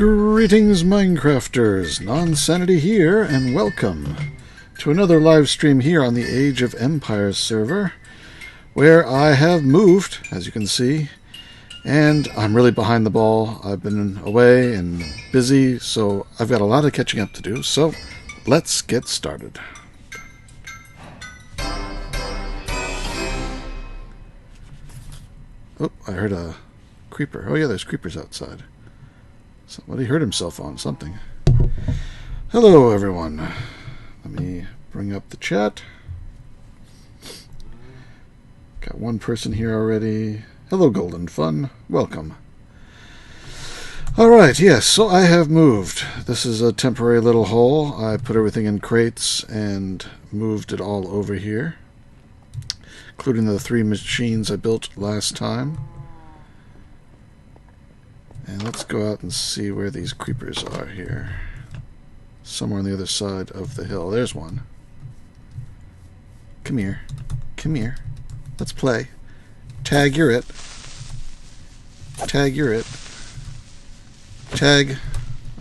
Greetings, Minecrafters! Nonsanity here, and welcome to another live stream here on the Age of Empires server, where I have moved, as you can see, and I'm really behind the ball. I've been away and busy, so I've got a lot of catching up to do, so let's get started. Oh, I heard a creeper. Oh yeah, there's creepers outside. Somebody hurt himself on something. Hello, everyone. Let me bring up the chat. Got one person here already. Hello, Golden Fun. Welcome. Alright, yes, so I have moved. This is a temporary little hole. I put everything in crates and moved it all over here, including the 3 machines I built last time. And let's go out and see where these creepers are here. Somewhere on the other side of the hill. There's one. Come here. Come here. Let's play. Tag, you're it. Tag, you're it. Tag.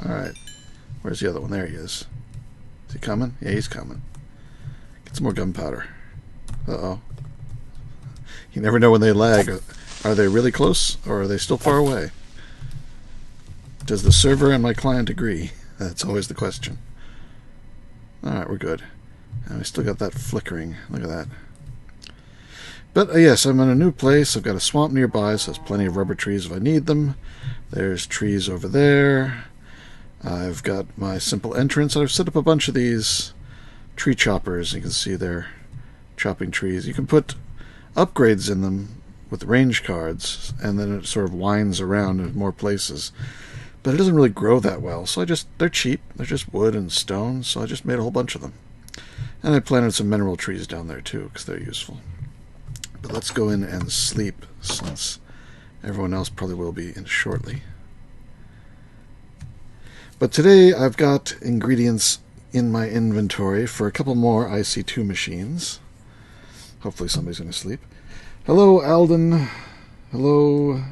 Alright. Where's the other one? There he is. Is he coming? Yeah, he's coming. Get some more gunpowder. Uh-oh. You never know when they lag. Are they really close, or are they still far away? Does the server and my client agree? That's always the question. Alright, we're good. And we still got that flickering. Look at that. But yes, I'm in a new place. I've got a swamp nearby, so there's plenty of rubber trees if I need them. There's trees over there. I've got my simple entrance. I've set up a bunch of these tree choppers. You can see they're chopping trees. You can put upgrades in them with range cards, and then it sort of winds around in more places. But it doesn't really grow that well, so they're cheap. They're just wood and stone, so I just made a whole bunch of them. And I planted some mineral trees down there too, because they're useful. But let's go in and sleep, since everyone else probably will be in shortly. But today I've got ingredients in my inventory for a couple more IC2 machines. Hopefully somebody's going to sleep. Hello, Alden. Hello,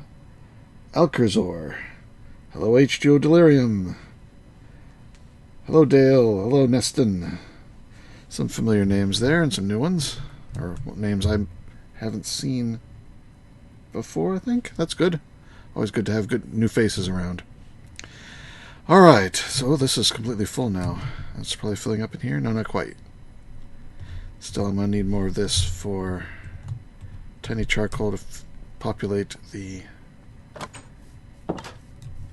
Alkerzor. Hello, HGO Delirium. Hello, Dale. Hello, Neston. Some familiar names there and some new ones. Or names I haven't seen before, I think. That's good. Always good to have good new faces around. Alright, so this is completely full now. It's probably filling up in here. No, not quite. Still, I'm going to need more of this for tiny charcoal to populate the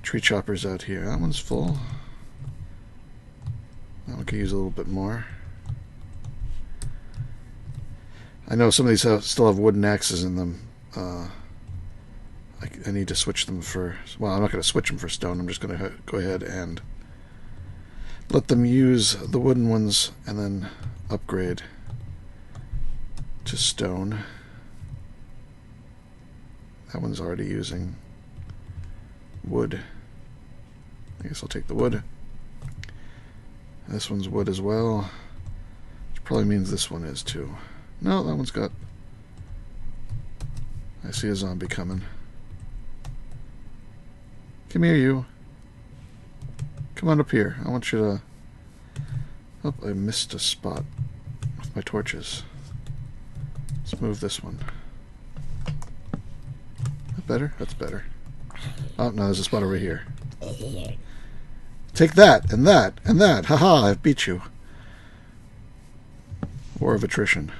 tree choppers out here. That one's full. That one could use a little bit more. I know some of these still have wooden axes in them. I need to switch them for... Well, I'm not going to switch them for stone. I'm just going to go ahead and let them use the wooden ones and then upgrade to stone. That one's already using wood. I guess I'll take the wood. This one's wood as well. Which probably means this one is too. No, that one's got... I see a zombie coming. Come here, you. Come on up here. I want you to... Oh, I missed a spot with my torches. Let's move this one. That better? That's better. Oh, no, there's a spot over here. Take that, and that, and that. Haha, I've beat you. War of attrition.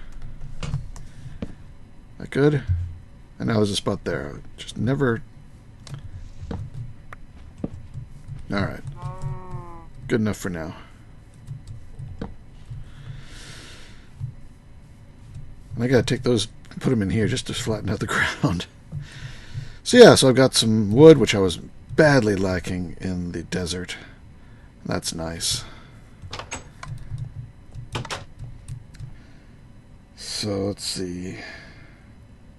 That good? And now there's a spot there. Just never... Alright. Good enough for now. And I gotta take those and put them in here just to flatten out the ground. So yeah, so I've got some wood, which I was badly lacking in the desert. That's nice. So let's see.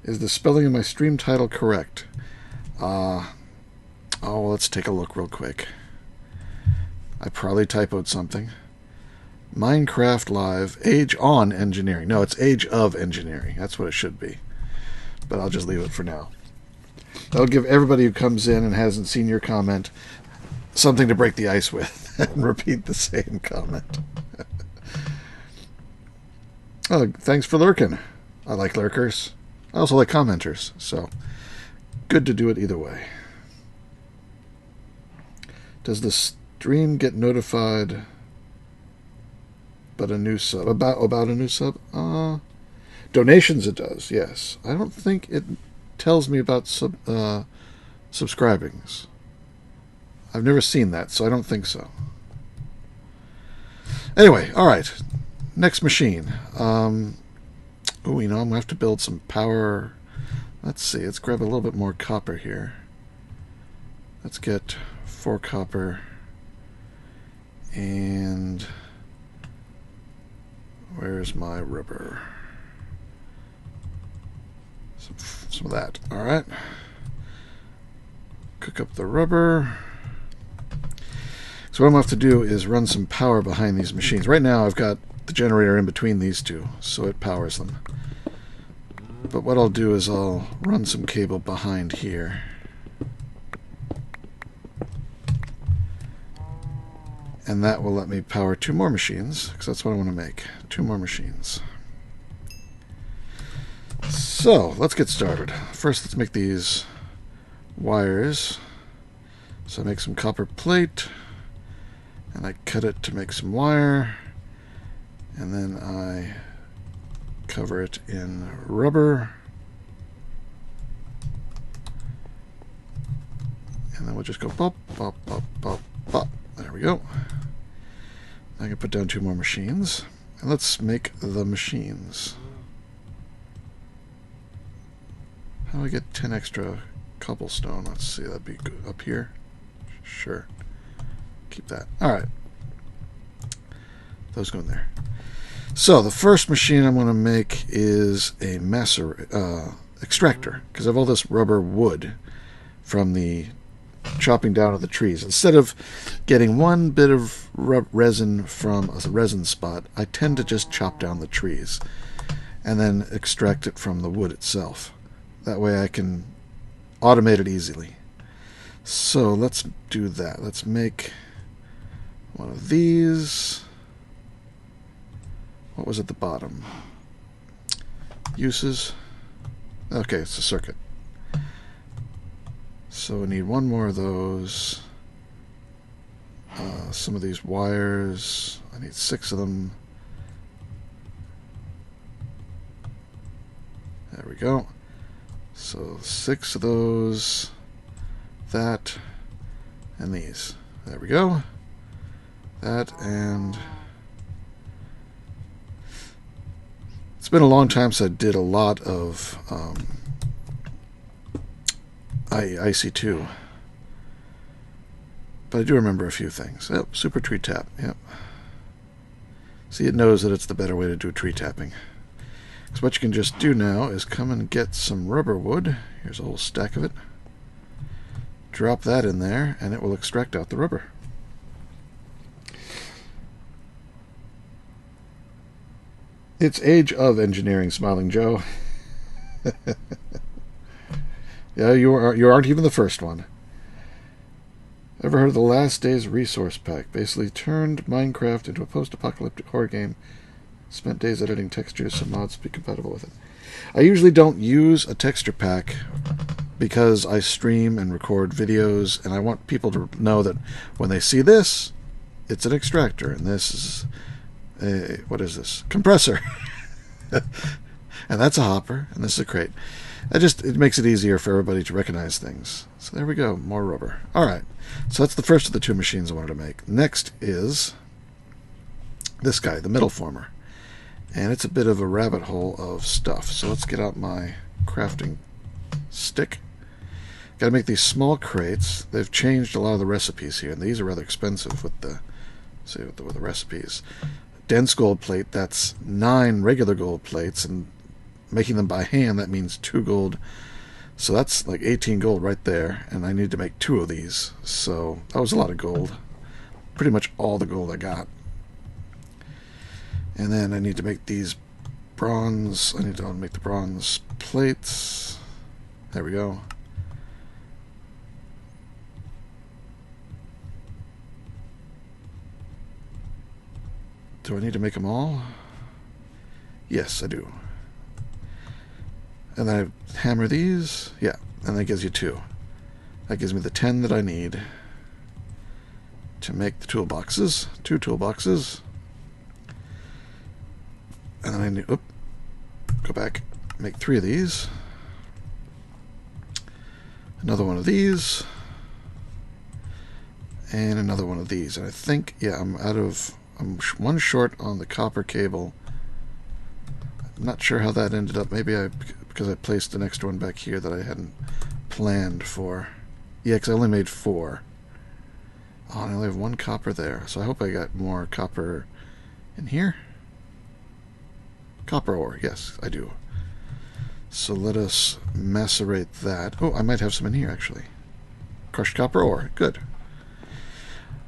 Is the spelling of my stream title correct? Oh, let's take a look real quick. I probably typoed something. Minecraft Live, Age on Engineering. No, it's Age of Engineering. That's what it should be. But I'll just leave it for now. That'll give everybody who comes in and hasn't seen your comment something to break the ice with and repeat the same comment. Oh, thanks for lurking. I like lurkers. I also like commenters, so good to do it either way. Does the stream get notified about a new sub? About a new sub? Donations it does, yes. I don't think it tells me about subscribings. I've never seen that, so I don't think so. Anyway, alright. Next machine. I'm going to have to build some power. Let's see, let's grab a little bit more copper here. Let's get 4 copper. And where's my rubber? Some of that. Alright. Cook up the rubber. So what I'm going to have to do is run some power behind these machines. Right now I've got the generator in between these two, so it powers them. But what I'll do is I'll run some cable behind here. And that will let me power 2 more machines, because that's what I want to make. 2 more machines. So, let's get started. First, let's make these wires. So I make some copper plate, and I cut it to make some wire, and then I cover it in rubber, and then we'll just go pop, pop, pop, pop, pop. There we go. I can put down 2 more machines, and let's make the machines. How do I get 10 extra cobblestone? Let's see, that'd be good. Up here? Sure. Keep that. Alright. Those go in there. So, the first machine I'm going to make is a extractor, because I have all this rubber wood from the chopping down of the trees. Instead of getting one bit of resin from a resin spot, I tend to just chop down the trees and then extract it from the wood itself. That way I can automate it easily. So let's do that. Let's make one of these. What was at the bottom? Uses. Okay, it's a circuit. So we need 1 more of those. Some of these wires. I need 6 of them. There we go. So 6 of those. That. And these. There we go. That and... It's been a long time since I did a lot of IC2. But I do remember a few things. Yep, super tree tap. Yep. See, it knows that it's the better way to do tree tapping. Because what you can just do now is come and get some rubber wood. Here's a whole stack of it. Drop that in there, and it will extract out the rubber. It's age of engineering, Smiling Joe. Yeah, you aren't even the first one. Ever heard of the Last Days Resource Pack? Basically turned Minecraft into a post-apocalyptic horror game. Spent days editing textures so mods to be compatible with it. I usually don't use a texture pack because I stream and record videos, and I want people to know that when they see this, it's an extractor, and this is a, what is this? Compressor. And that's a hopper, and this is a crate. It makes it easier for everybody to recognize things. So there we go, more rubber. Alright, so that's the first of the 2 machines I wanted to make. Next is this guy, the middle former. And it's a bit of a rabbit hole of stuff. So let's get out my crafting stick. Got to make these small crates. They've changed a lot of the recipes here, and these are rather expensive with the recipes. Dense gold plate, that's 9 regular gold plates, and making them by hand, that means 2 gold. So that's like 18 gold right there, and I need to make 2 of these. So that was a lot of gold. Pretty much all the gold I got. And then I need to make these bronze. I need to make the bronze plates. There we go. Do I need to make them all? Yes, I do. And then I hammer these. Yeah, and that gives you 2. That gives me the 10 that I need to make the toolboxes. 2 toolboxes. And then I need... Oop, go back. Make 3 of these. Another one of these. And another one of these. And I think, yeah, I'm one short on the copper cable. I'm not sure how that ended up. Maybe because I placed the next one back here that I hadn't planned for. Yeah, because I only made 4. Oh, and I only have 1 copper there. So I hope I got more copper in here. Copper ore, yes, I do. So let us macerate that. Oh, I might have some in here, actually. Crushed copper ore, good.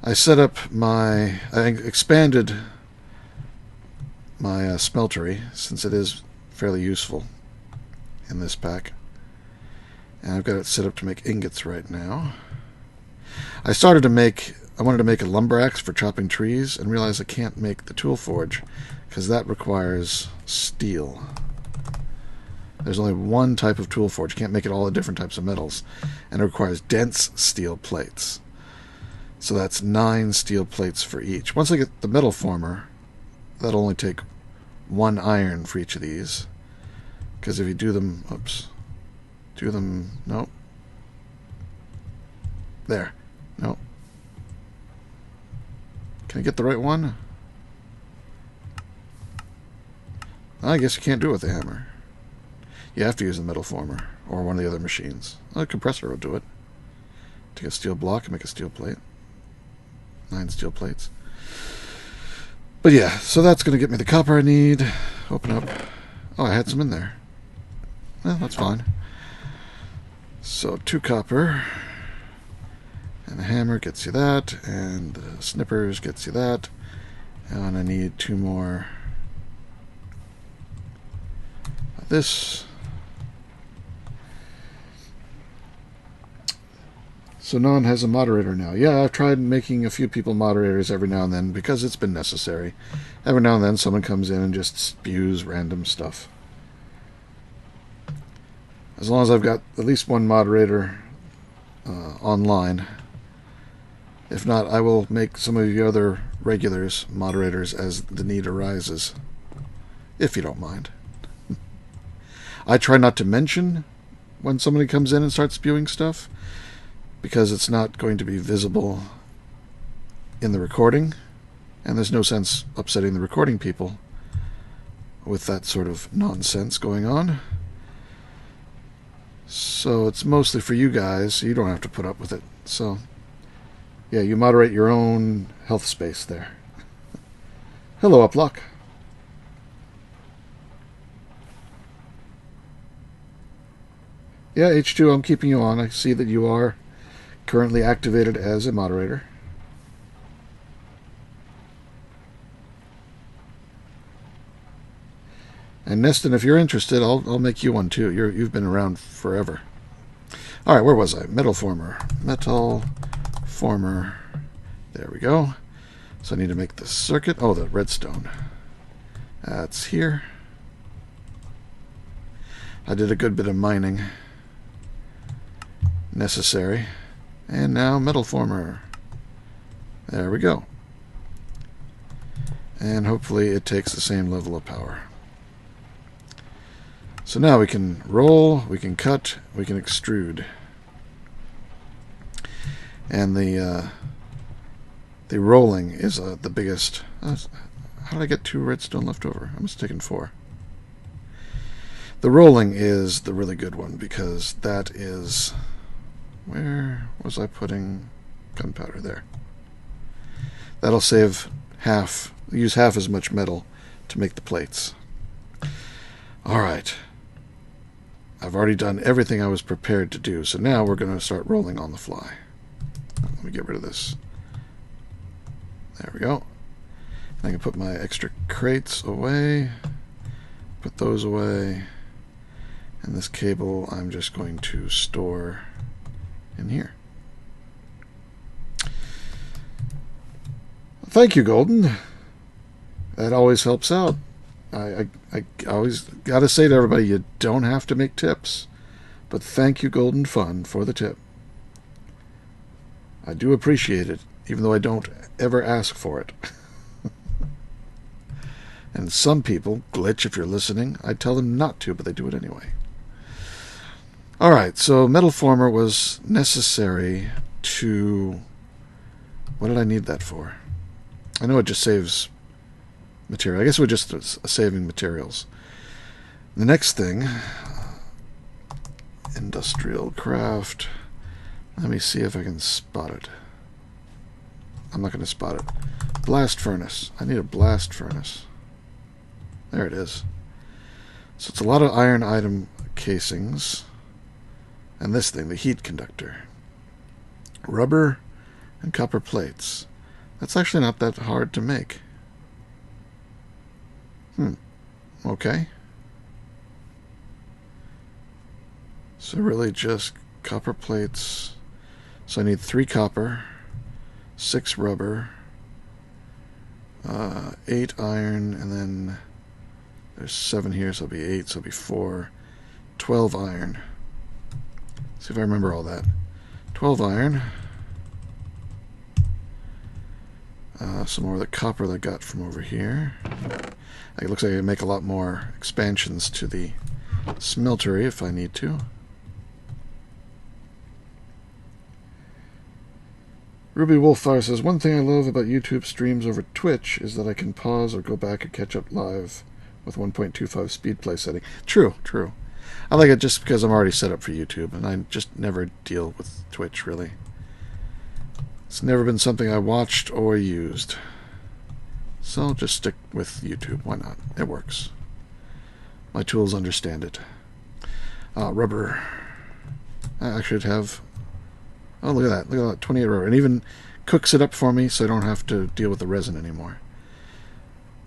I set up I expanded my smeltery, since it is fairly useful in this pack. And I've got it set up to make ingots right now. I wanted to make a lumber axe for chopping trees, and realized I can't make the tool forge, because that requires steel. There's only one type of tool forge. You can't make it all the different types of metals, and it requires dense steel plates. So that's 9 steel plates for each. Once I get the metal former, that'll only take 1 iron for each of these. Because if you do them... Nope. There. Nope. Can I get the right one? I guess you can't do it with the hammer. You have to use the metal former, or one of the other machines. A compressor will do it. Take a steel block and make a steel plate. 9 steel plates. But yeah, so that's going to get me the copper I need. Open up. Oh, I had some in there. Well, that's fine. So 2 copper. And the hammer gets you that. And the snippers gets you that. And I need 2 more of this. So Non has a moderator now. Yeah, I've tried making a few people moderators every now and then because it's been necessary. Every now and then someone comes in and just spews random stuff. As long as I've got at least one moderator online. If not, I will make some of the other regulars moderators as the need arises. If you don't mind. I try not to mention when somebody comes in and starts spewing stuff, because it's not going to be visible in the recording, and there's no sense upsetting the recording people with that sort of nonsense going on. So it's mostly for you guys, so you don't have to put up with it. So, yeah, you moderate your own health space there. Hello, Uplock. Yeah, H2, I'm keeping you on. I see that you are currently activated as a moderator. And Neston, if you're interested, I'll make you one too. You've been around forever. All right, where was I? Metal former. Metal former. There we go. So I need to make the circuit. Oh, the redstone. That's here. I did a good bit of mining. Necessary. And now metal former. There we go. And hopefully it takes the same level of power. So now we can roll, we can cut, we can extrude. And the rolling is the biggest. How did I get 2 redstone left over? I must have taken 4. The rolling is the really good one, because that is... Where was I putting gunpowder? There. That'll save half, use half as much metal to make the plates. Alright. I've already done everything I was prepared to do, so now we're going to start rolling on the fly. Let me get rid of this. There we go. I can put my extra crates away. Put those away. And this cable I'm just going to store in here. Thank you, Golden. That always helps out. I always got to say to everybody, you don't have to make tips. But thank you, Golden Fun, for the tip. I do appreciate it, even though I don't ever ask for it. And some people, Glitch, if you're listening, I tell them not to, but they do it anyway. Alright, so Metal Former was necessary to... What did I need that for? I know it just saves material. I guess we're just saving materials. The next thing... Industrial craft. Let me see if I can spot it. I'm not going to spot it. Blast furnace. I need a blast furnace. There it is. So it's a lot of iron item casings. And this thing, the heat conductor. Rubber and copper plates. That's actually not that hard to make. Okay. So really just copper plates. So I need 3 copper, 6 rubber, 8 iron, and then there's 7 here, so it'll be 8, so it'll be 4, 12 iron. See if I remember all that. 12 iron. Some more of the copper that I got from over here. It looks like I can make a lot more expansions to the smeltery if I need to. Ruby Wolffire says, one thing I love about YouTube streams over Twitch is that I can pause or go back and catch up live with 1.25 speed play setting. True, true. I like it just because I'm already set up for YouTube, and I just never deal with Twitch, really. It's never been something I watched or used. So I'll just stick with YouTube. Why not? It works. My tools understand it. Rubber. I should have... Oh, look at that. Look at that. 28 rubber. And even cooks it up for me so I don't have to deal with the resin anymore.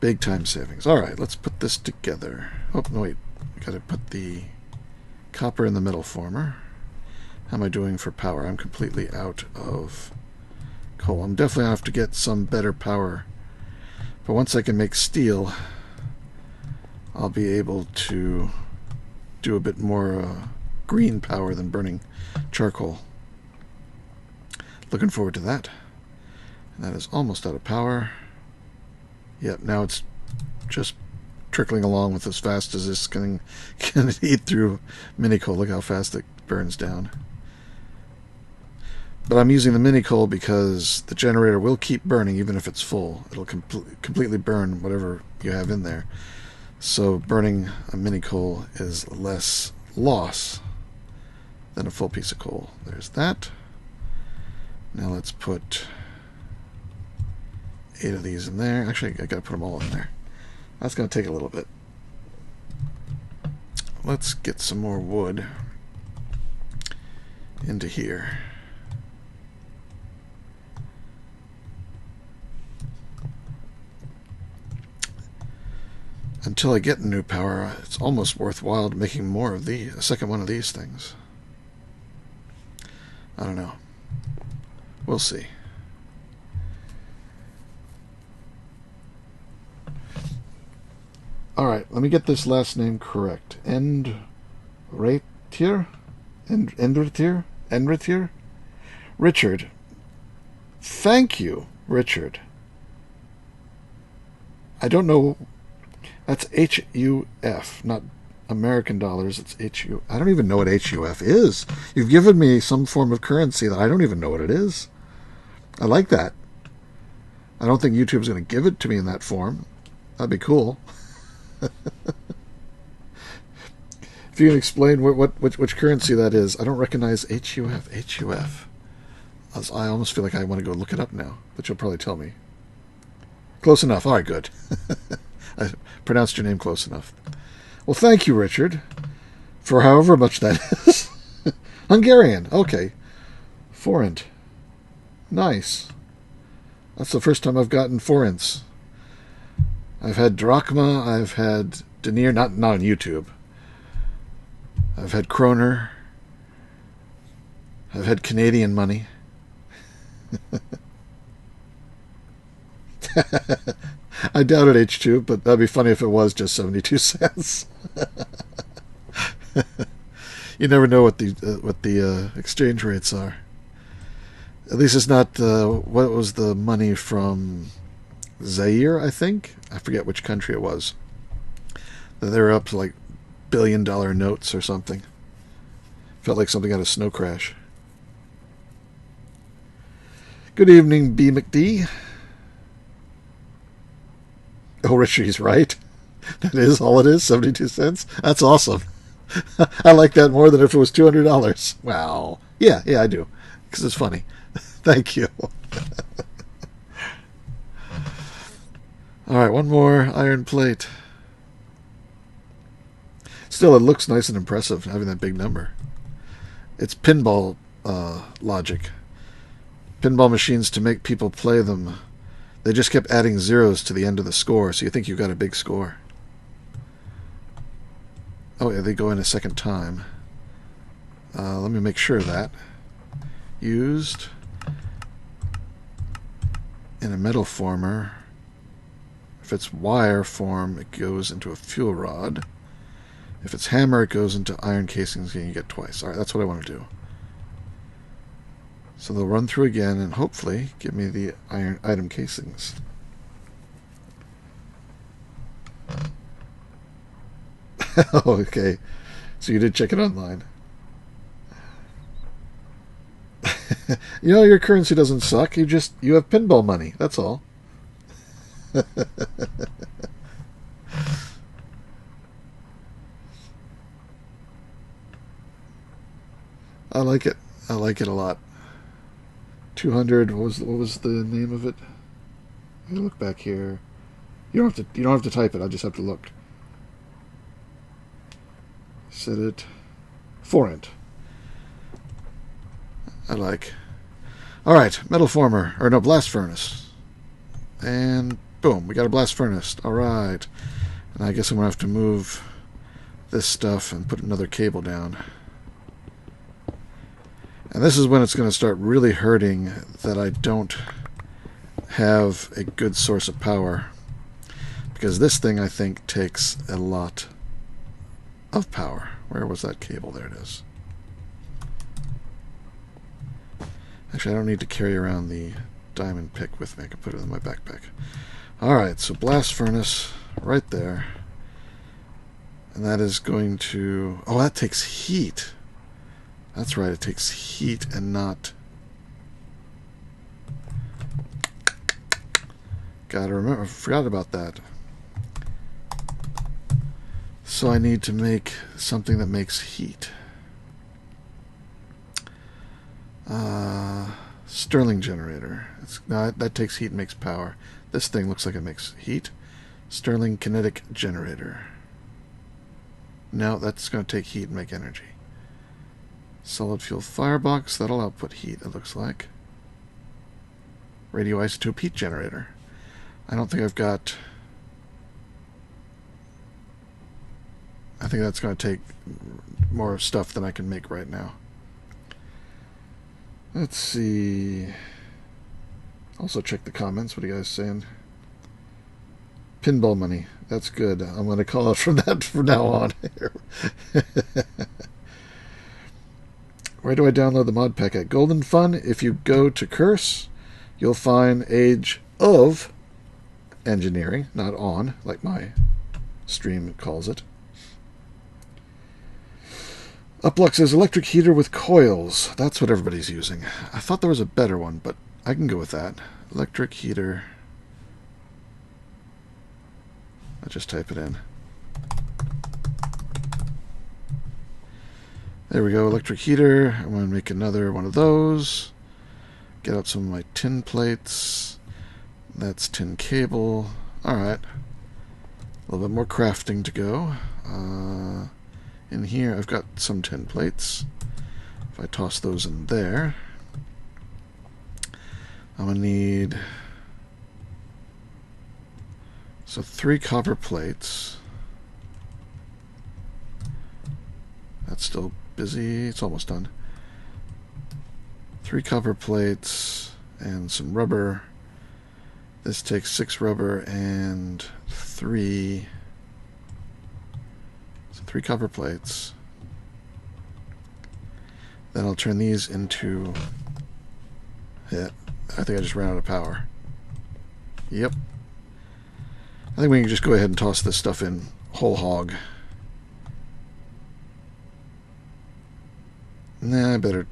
Big time savings. Alright, let's put this together. Oh, no, wait. I gotta put the copper in the metal former. How am I doing for power? I'm completely out of coal. I'm definitely going to have to get some better power. But once I can make steel, I'll be able to do a bit more green power than burning charcoal. Looking forward to that. And that is almost out of power. Yep, now it's just trickling along with as fast as this can eat through mini coal. Look how fast it burns down. But I'm using the mini coal because the generator will keep burning even if it's full. It'll completely burn whatever you have in there. So burning a mini coal is less loss than a full piece of coal. There's that. Now let's put 8 of these in there. Actually, I gotta put them all in there. That's gonna take a little bit. Let's get some more wood into here. Until I get new power, it's almost worthwhile making more of these, a second one of these things. I don't know. We'll see. Alright, let me get this last name correct. Endratier? Endratier? Richard. Thank you, Richard. I don't know... That's HUF, not American dollars. It's HU. I don't even know what HUF is. You've given me some form of currency that I don't even know what it is. I like that. I don't think YouTube's going to give it to me in that form. That'd be cool. If you can explain which currency that is. I don't recognize HUF. HUF. I almost feel like I want to go look it up now, but you'll probably tell me. Close enough. All right, good. I pronounced your name close enough. Well, thank you, Richard, for however much that is. Hungarian. Okay. Forint. Nice. That's the first time I've gotten forints. I've had drachma. I've had denier. Not on YouTube. I've had kroner. I've had Canadian money. I doubt it, H2, but that'd be funny if it was just 72 cents. You never know what the exchange rates are. At least it's not what was the money from Zaire, I think. I forget which country it was. They were up to like $1 billion notes or something. Felt like something out of Snow Crash. Good evening, B. McD. Oh, Richard, he's right. That is all it is, 72 cents? That's awesome. I like that more than if it was $200. Wow. Yeah, I do. Because it's funny. Thank you. All right, one more iron plate. Still, it looks nice and impressive having that big number. It's pinball logic. Pinball machines, to make people play them, they just kept adding zeros to the end of the score, so you think you've got a big score. Oh, yeah, they go in a second time. Let me make sure of that. Used in a metal former. If it's wire form, it goes into a fuel rod. If it's hammer, it goes into iron casings, and you get twice. All right, that's what I want to do. So they'll run through again and hopefully give me the iron item casings. Okay, so you did check it online. You know, your currency doesn't suck. You have pinball money. That's all. I like it. I like it a lot. 200. What was the name of it? Let me look back here. You don't have to type it. I just have to look. Set it. Forint. I like. All right, metal former, or no, blast furnace, and boom, we got a blast furnace. All right, and I guess I'm gonna have to move this stuff and put another cable down. And this is when it's going to start really hurting that I don't have a good source of power. Because this thing, I think, takes a lot of power. Where was that cable? There it is. Actually, I don't need to carry around the diamond pick with me. I can put it in my backpack. Alright, so blast furnace right there. And that is going to... Oh, that takes heat. That's right, it takes heat and not... Gotta remember, I forgot about that. So I need to make something that makes heat. Stirling generator. No, that takes heat and makes power. This thing looks like it makes heat. Stirling kinetic generator. No, that's going to take heat and make energy. Solid fuel firebox, that'll output heat, it looks like. Radioisotope heat generator. I don't think I've got... I think that's going to take more stuff than I can make right now. Let's see... Also check the comments, what are you guys saying? Pinball money, that's good. I'm going to call it from that from now on. Where do I download the mod pack? At Golden Fun? If you go to Curse, you'll find Age of Engineering, not on, like my stream calls it. Uplux says electric heater with coils. That's what everybody's using. I thought there was a better one, but I can go with that. Electric heater. I'll just type it in. There we go, electric heater. I'm going to make another one of those. Get out some of my tin plates. That's tin cable. Alright. A little bit more crafting to go. In here, I've got some tin plates. If I toss those in there, I'm going to need... So 3 copper plates. That's still busy. It's almost done. 3 copper plates and some rubber This takes 6 rubber and 3 copper plates. Then I'll turn these into... Yeah, I think I just ran out of power. Yep. I think we can just go ahead and toss this stuff in whole hog. Nah, I better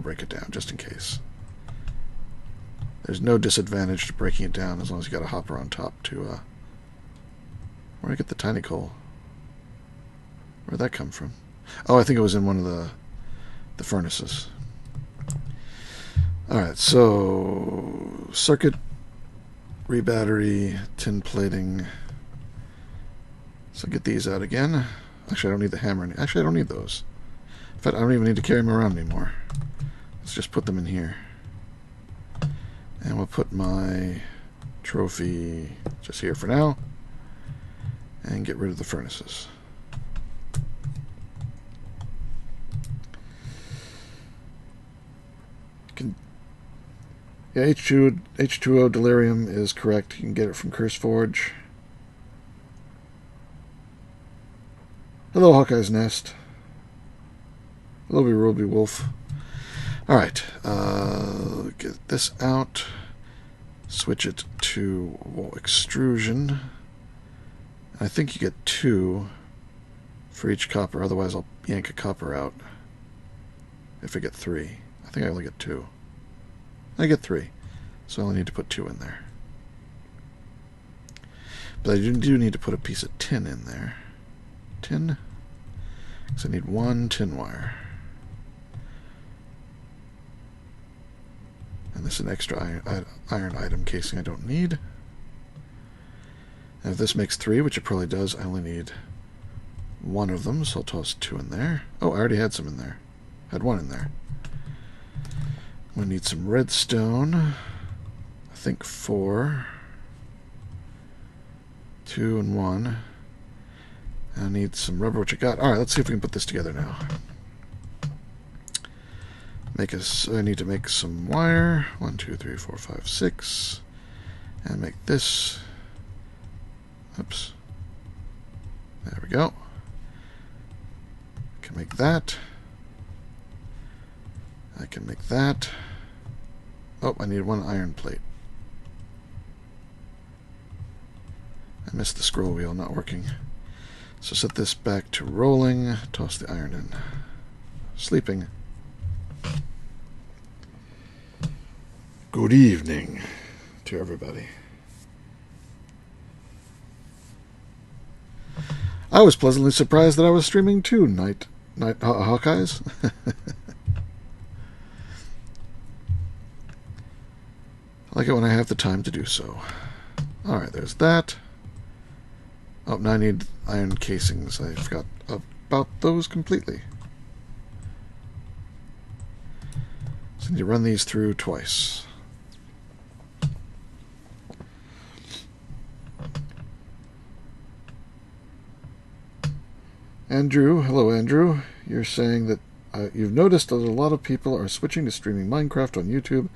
break it down just in case. There's no disadvantage to breaking it down as long as you got a hopper on top to where'd I get the tiny coal? Where'd that come from? Oh, I think it was in one of the furnaces. Alright, so circuit, rebattery, tin plating. So get these out again. Actually, I don't need the hammer. Actually, I don't need those. In fact, I don't even need to carry them around anymore. Let's just put them in here. And we'll put my trophy just here for now. And get rid of the furnaces. Yeah, H2O Delirium is correct. You can get it from Curse Forge. Hello, Hawkeye's Nest. Hello, Ruby Wolf. Alright, get this out. Switch it to extrusion. I think you get 2 for each copper, otherwise I'll yank a copper out. If I get 3. I think I only get 2. I get 3, so I only need to put 2 in there. But I do need to put a piece of tin in there. Tin? So I need 1 tin wire. And this is an extra iron item casing I don't need. And if this makes 3, which it probably does, I only need 1 of them, so I'll toss 2 in there. Oh, I already had some in there. Had 1 in there. We need some redstone. I think 4. 2 and 1. And I need some rubber, which I got. Alright, let's see if we can put this together now. I need to make some wire. 1, 2, 3, 4, 5, 6. And make this. Oops. There we go. I can make that. I can make that. Oh, I need 1 iron plate. I missed the scroll wheel not working. So set this back to rolling. Toss the iron in. Sleeping. Good evening to everybody. I was pleasantly surprised that I was streaming too, Night Hawkeyes. I like it when I have the time to do so. Alright, there's that. Oh, now I need iron casings. I forgot about those completely. So I need to run these through twice. Andrew, hello Andrew. You're saying that you've noticed that a lot of people are switching to streaming Minecraft on YouTube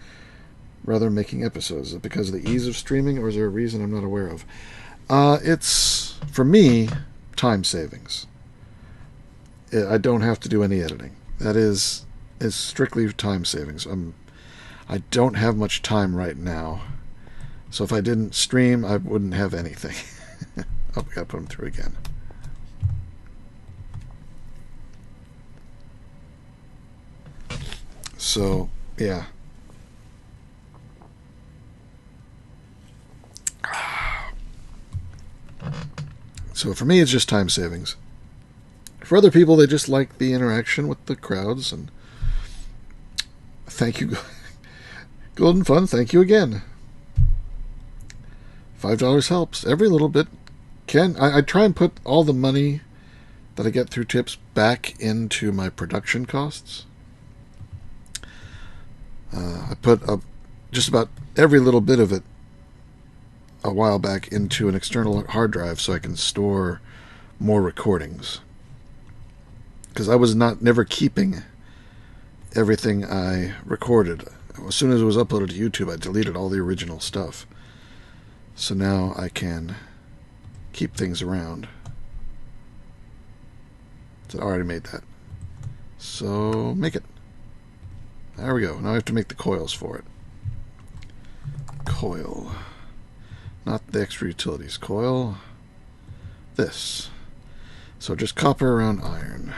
rather than making episodes. Is it because of the ease of streaming, or is there a reason I'm not aware of? It's, for me, time savings. I don't have to do any editing. That is strictly time savings. I don't have much time right now, so if I didn't stream, I wouldn't have anything. Oh, we gotta put them through again. So, yeah. So for me, it's just time savings. For other people, they just like the interaction with the crowds. And thank you, Golden Fun. Thank you again. $5 helps. Every little bit can. I try and put all the money that I get through tips back into my production costs. I put just about every little bit of it a while back into an external hard drive so I can store more recordings. Because I was never keeping everything I recorded. As soon as it was uploaded to YouTube, I deleted all the original stuff. So now I can keep things around. So I already made that. So make it. There we go. Now I have to make the coils for it. Coil. Not the extra utilities. Coil. This. So just copper around iron.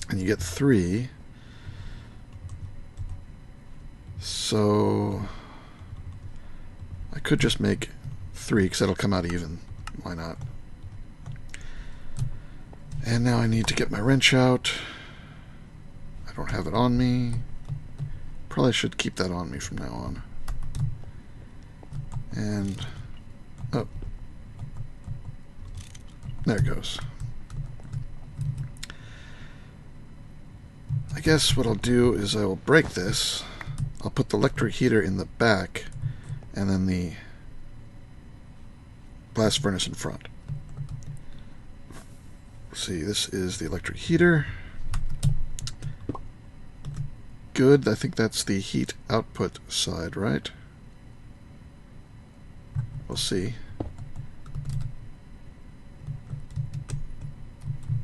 And you get 3. So I could just make 3 because that'll come out even. Why not? And now I need to get my wrench out. I don't have it on me. Probably should keep that on me from now on. And oh, there it goes. I guess what I'll do is I will break this. I'll put the electric heater in the back and then the blast furnace in front. See, this is the electric heater. Good, I think that's the heat output side, right? We'll see.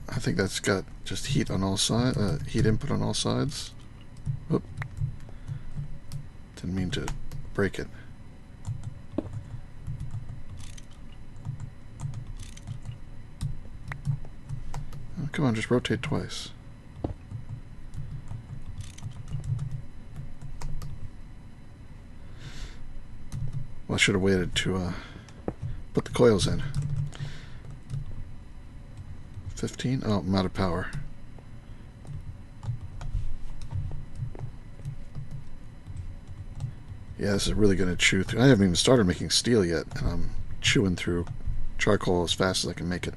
I think that's got just heat on all sides, heat input on all sides. Oop. Didn't mean to break it. Oh, come on, just rotate twice. Well, I should have waited to put the coils in. 15? Oh, I'm out of power. Yeah, this is really going to chew through. I haven't even started making steel yet, and I'm chewing through charcoal as fast as I can make it.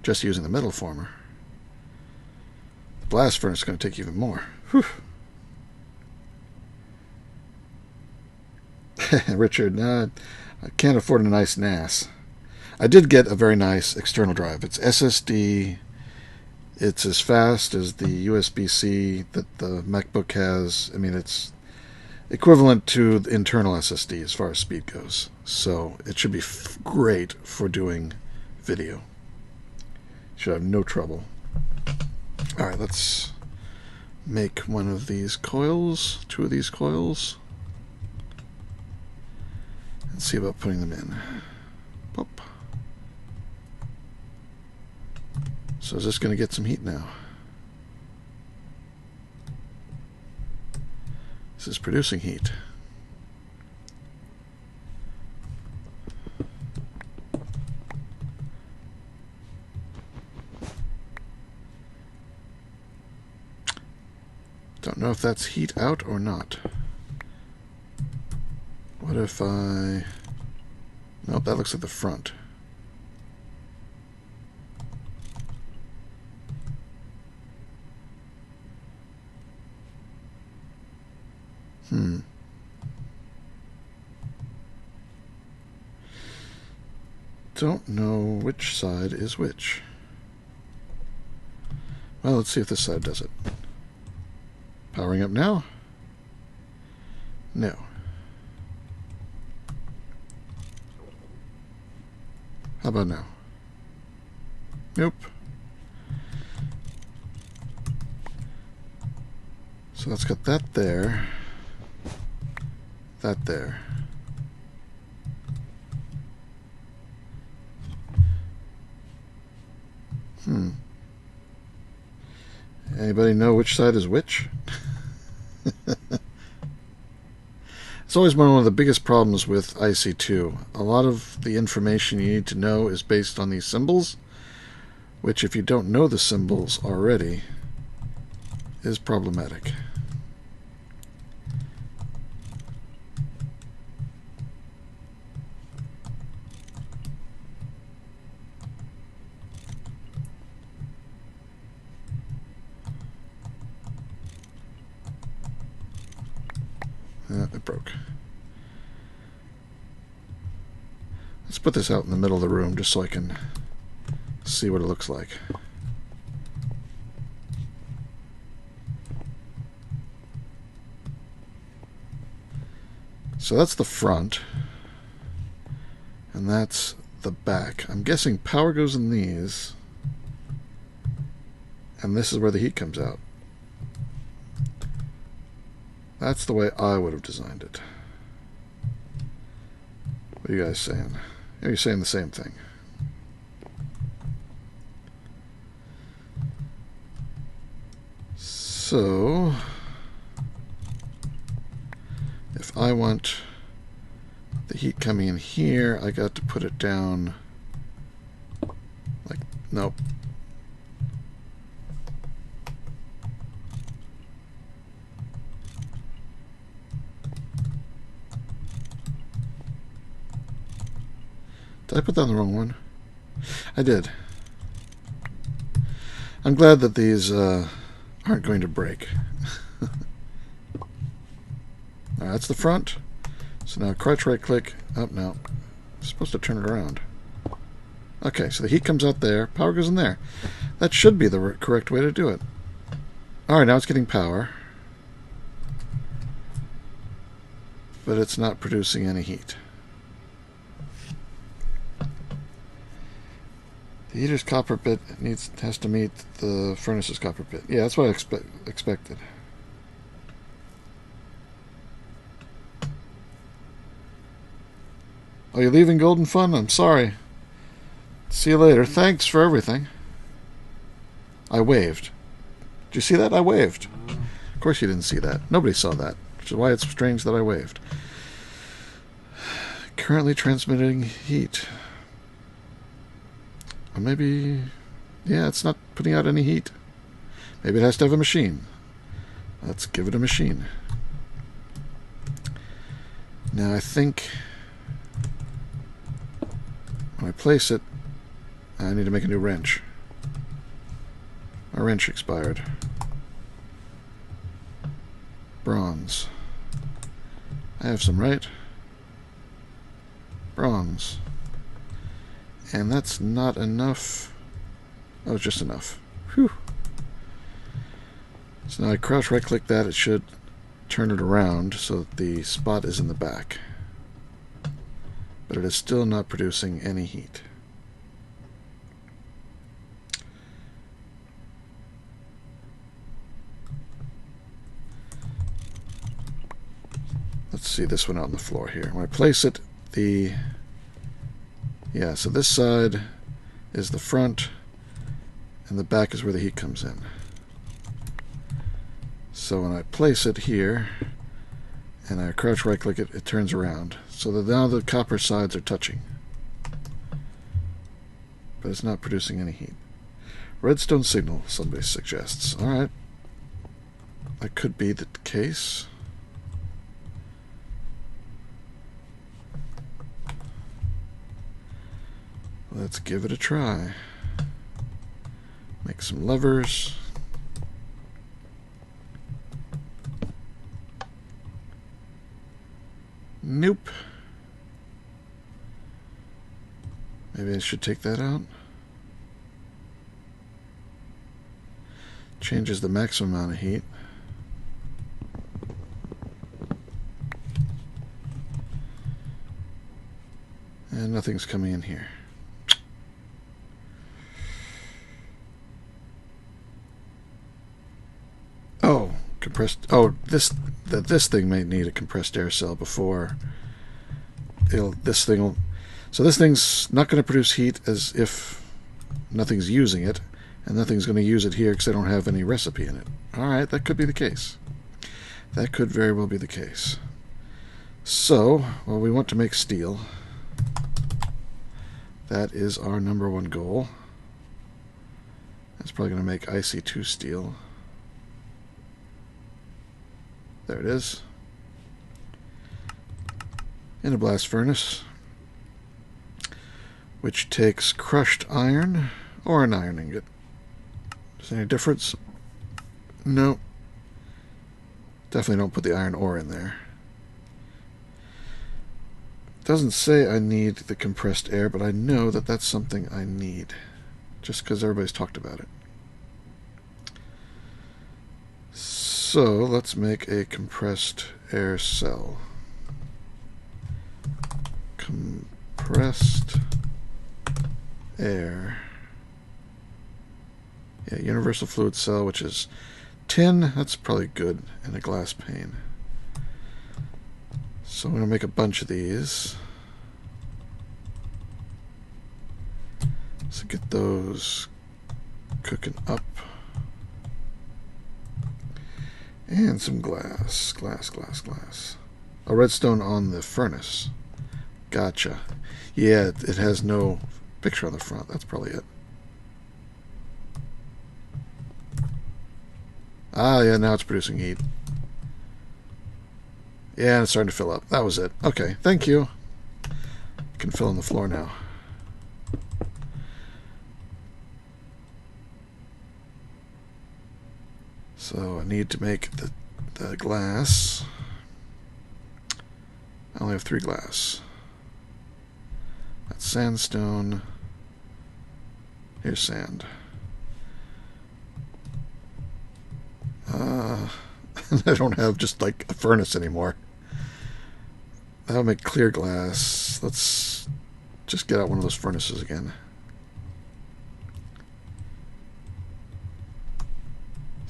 Just using the metal former. The blast furnace is going to take even more. Whew. Richard, I can't afford a nice NAS. I did get a very nice external drive. It's SSD. It's as fast as the USB-C that the MacBook has. I mean, it's equivalent to the internal SSD as far as speed goes. So it should be great for doing video. Should have no trouble. Alright, let's make one of these coils, 2 of these coils. And see about putting them in. Pop. So is this going to get some heat now? This is producing heat. Don't know if that's heat out or not. What if I... Nope, that looks like the front. Don't know which side is which. Well, let's see if this side does it. Powering up now? No. How about now? Nope. So that's got that there. That there. Anybody know which side is which? It's always been one of the biggest problems with IC2. A lot of the information you need to know is based on these symbols, which if you don't know the symbols already, is problematic. It broke. Let's put this out in the middle of the room just so I can see what it looks like. So that's the front. And that's the back. I'm guessing power goes in these, and this is where the heat comes out. That's the way I would have designed it. What are you guys saying? You're saying the same thing. So, if I want the heat coming in here, I got to put it down like, nope. Did I put down the wrong one? I did. I'm glad that these aren't going to break. Alright, that's the front. So now crouch right click. Oh, no. I'm supposed to turn it around. Okay, so the heat comes out there. Power goes in there. That should be the correct way to do it. Alright, now it's getting power. But it's not producing any heat. The heater's copper bit has to meet the furnace's copper bit. Yeah, that's what I expected. Oh, you're leaving Golden Fun? I'm sorry. See you later. Thanks for everything. I waved. Did you see that? I waved. Of course you didn't see that. Nobody saw that, which is why it's strange that I waved. Currently transmitting heat. Or maybe, yeah, it's not putting out any heat. Maybe it has to have a machine. Let's give it a machine. Now I think when I place it, I need to make a new wrench. My wrench expired. Bronze. I have some, right? Bronze. And that's not enough. Oh, it's just enough. Whew. So now I crouch right click that. It should turn it around so that the spot is in the back. But it is still not producing any heat. Let's see this one out on the floor here. When I place it, yeah, so this side is the front, and the back is where the heat comes in. So when I place it here, and I crouch right click it, it turns around. So that now the copper sides are touching. But it's not producing any heat. Redstone signal, somebody suggests. Alright. That could be the case. Let's give it a try. Make some levers. Nope. Maybe I should take that out. Changes the maximum amount of heat. And nothing's coming in here. Oh, compressed. Oh, this thing may need a compressed air cell before this thing will. So this thing's not going to produce heat as if nothing's using it, and nothing's going to use it here because I don't have any recipe in it. All right, that could be the case. That could very well be the case. So, well, we want to make steel. That is our #1 goal. That's probably going to make IC2 steel. There it is. In a blast furnace, which takes crushed iron or an iron ingot. Is there any difference? No. Definitely don't put the iron ore in there. Doesn't say I need the compressed air, but I know that that's something I need, just because everybody's talked about it. So let's make a compressed air cell. compressed air. Yeah, universal fluid cell, which is tin. That's probably good in a glass pane. So I'm going to make a bunch of these. So get those cooking up. And some glass. Glass. A redstone on the furnace. Gotcha. Yeah, it has no picture on the front. That's probably it. Ah, yeah, now it's producing heat. Yeah, it's starting to fill up. That was it. Okay, thank you. Can fill in the floor now. So I need to make the glass. I only have 3 glass. That's sandstone. Here's sand. I don't have just like a furnace anymore. That'll make clear glass. Let's just get out one of those furnaces again.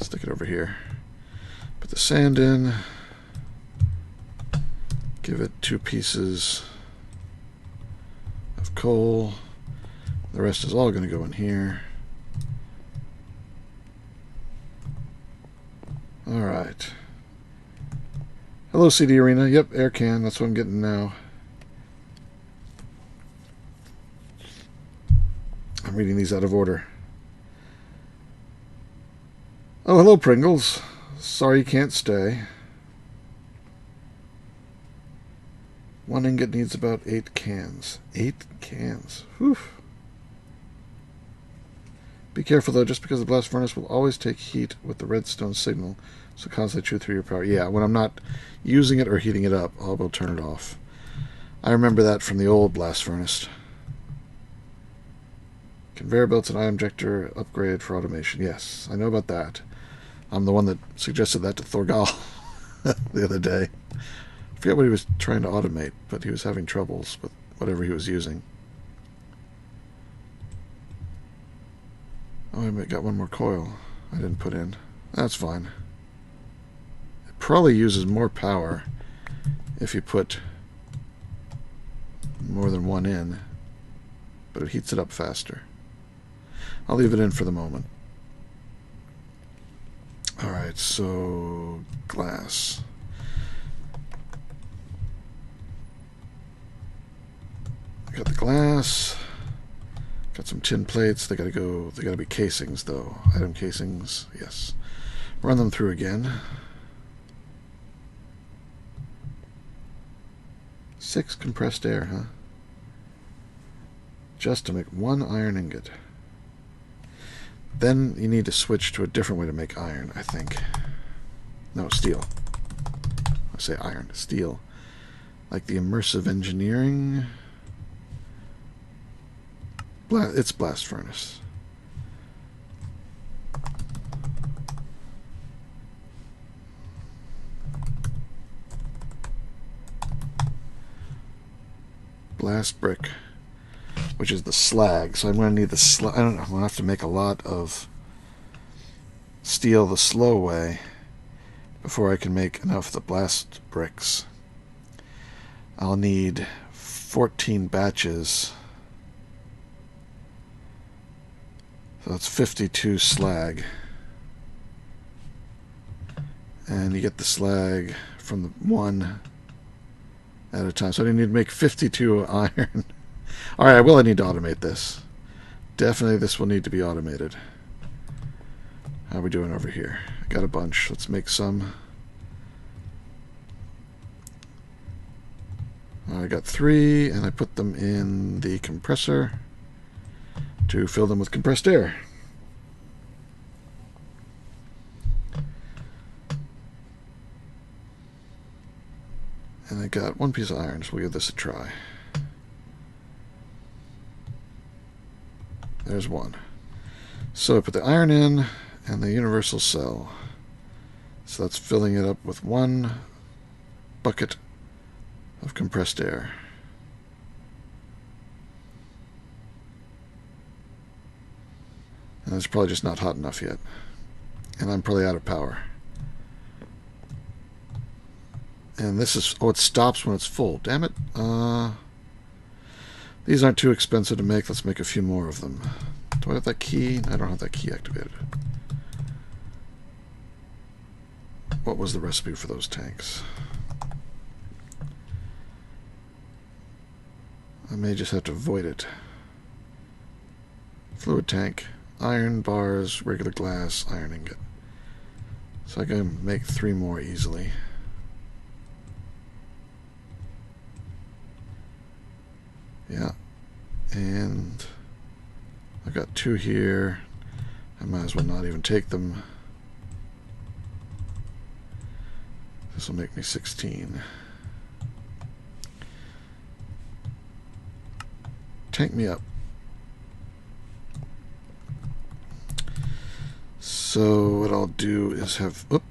Stick it over here. Put the sand in. Give it 2 pieces of coal. The rest is all going to go in here. Alright. Hello, CD Arena. Yep, air can. That's what I'm getting now. I'm reading these out of order. Oh, hello, Pringles. Sorry you can't stay. 1 ingot needs about 8 cans. 8 cans. Whew. Be careful, though, just because the blast furnace will always take heat with the redstone signal, so constantly chew through your power. Yeah, when I'm not using it or heating it up, I'll turn it off. I remember that from the old blast furnace. Conveyor belts and ion injector upgrade for automation. Yes, I know about that. I'm the one that suggested that to Thorgal the other day. I forget what he was trying to automate, but he was having troubles with whatever he was using. Oh, I got 1 more coil I didn't put in. That's fine. It probably uses more power if you put more than 1 in, but it heats it up faster. I'll leave it in for the moment. Alright, so glass. I got the glass. Got some tin plates. They gotta be casings though. Item casings, yes. Run them through again. 6 compressed air, huh? Just to make 1 iron ingot. Then you need to switch to a different way to make iron, I think. No, steel. I say iron, steel. Like the immersive engineering. It's blast furnace. Blast brick, which is the slag. So I'm going to need the slag. I don't know. I'm going to have to make a lot of steel the slow way before I can make enough of the blast bricks. I'll need 14 batches. So that's 52 slag. And you get the slag from the 1 at a time. So I need to make 52 iron. Alright, I need to automate this. Definitely this will need to be automated. How are we doing over here? I got a bunch. Let's make some. I got 3, and I put them in the compressor to fill them with compressed air. And I got 1 piece of iron, so we'll give this a try. There's 1. So I put the iron in and the universal cell. So that's filling it up with 1 bucket of compressed air. And it's probably just not hot enough yet. And I'm probably out of power. And this is... Oh, it stops when it's full. Damn it. These aren't too expensive to make. Let's make a few more of them. Do I have that key? I don't have that key activated. What was the recipe for those tanks? I may just have to void it. Fluid tank, iron bars, regular glass, iron ingot. So I can make 3 more easily. Yeah. And I've got 2 here. I might as well not even take them. This will make me 16. Tank me up. So what I'll do is have... Oop.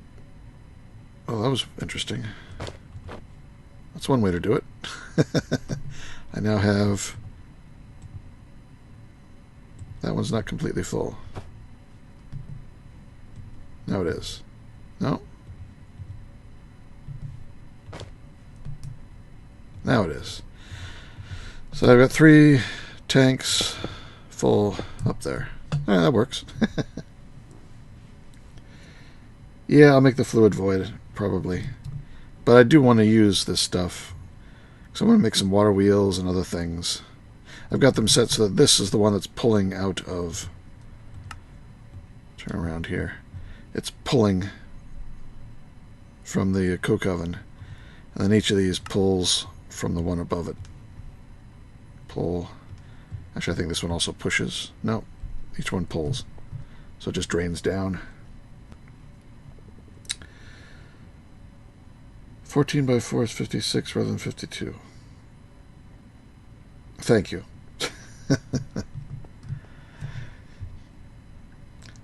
Oh, that was interesting. That's one way to do it. I now have... That one's not completely full. Now it is. No. Now it is. So I've got 3 tanks full up there. Alright, that works. Yeah, I'll make the fluid void, probably. But I do want to use this stuff. So I'm going to make some water wheels and other things. I've got them set so that this is the one that's pulling out of... Turn around here. It's pulling from the coke oven. And then each of these pulls from the one above it. Pull. Actually, I think this one also pushes. No, each one pulls. So it just drains down. 14 by 4 is 56 rather than 52. Thank you.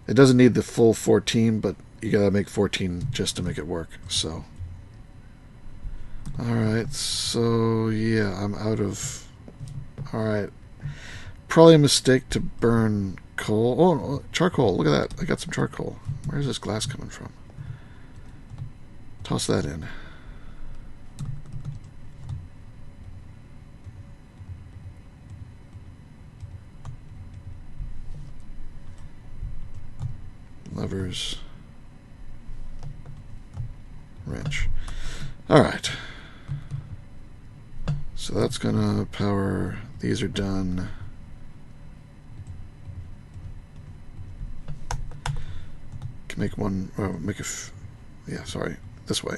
It doesn't need the full 14, but you gotta make 14 just to make it work, so. Alright, so yeah, I'm out of... Alright. Probably a mistake to burn coal. Oh, charcoal, look at that. I got some charcoal. Where's this glass coming from? Toss that in. Levers. Wrench. Alright. So that's gonna power. These are done. Can make one. Oh, make a. Yeah, sorry. This way.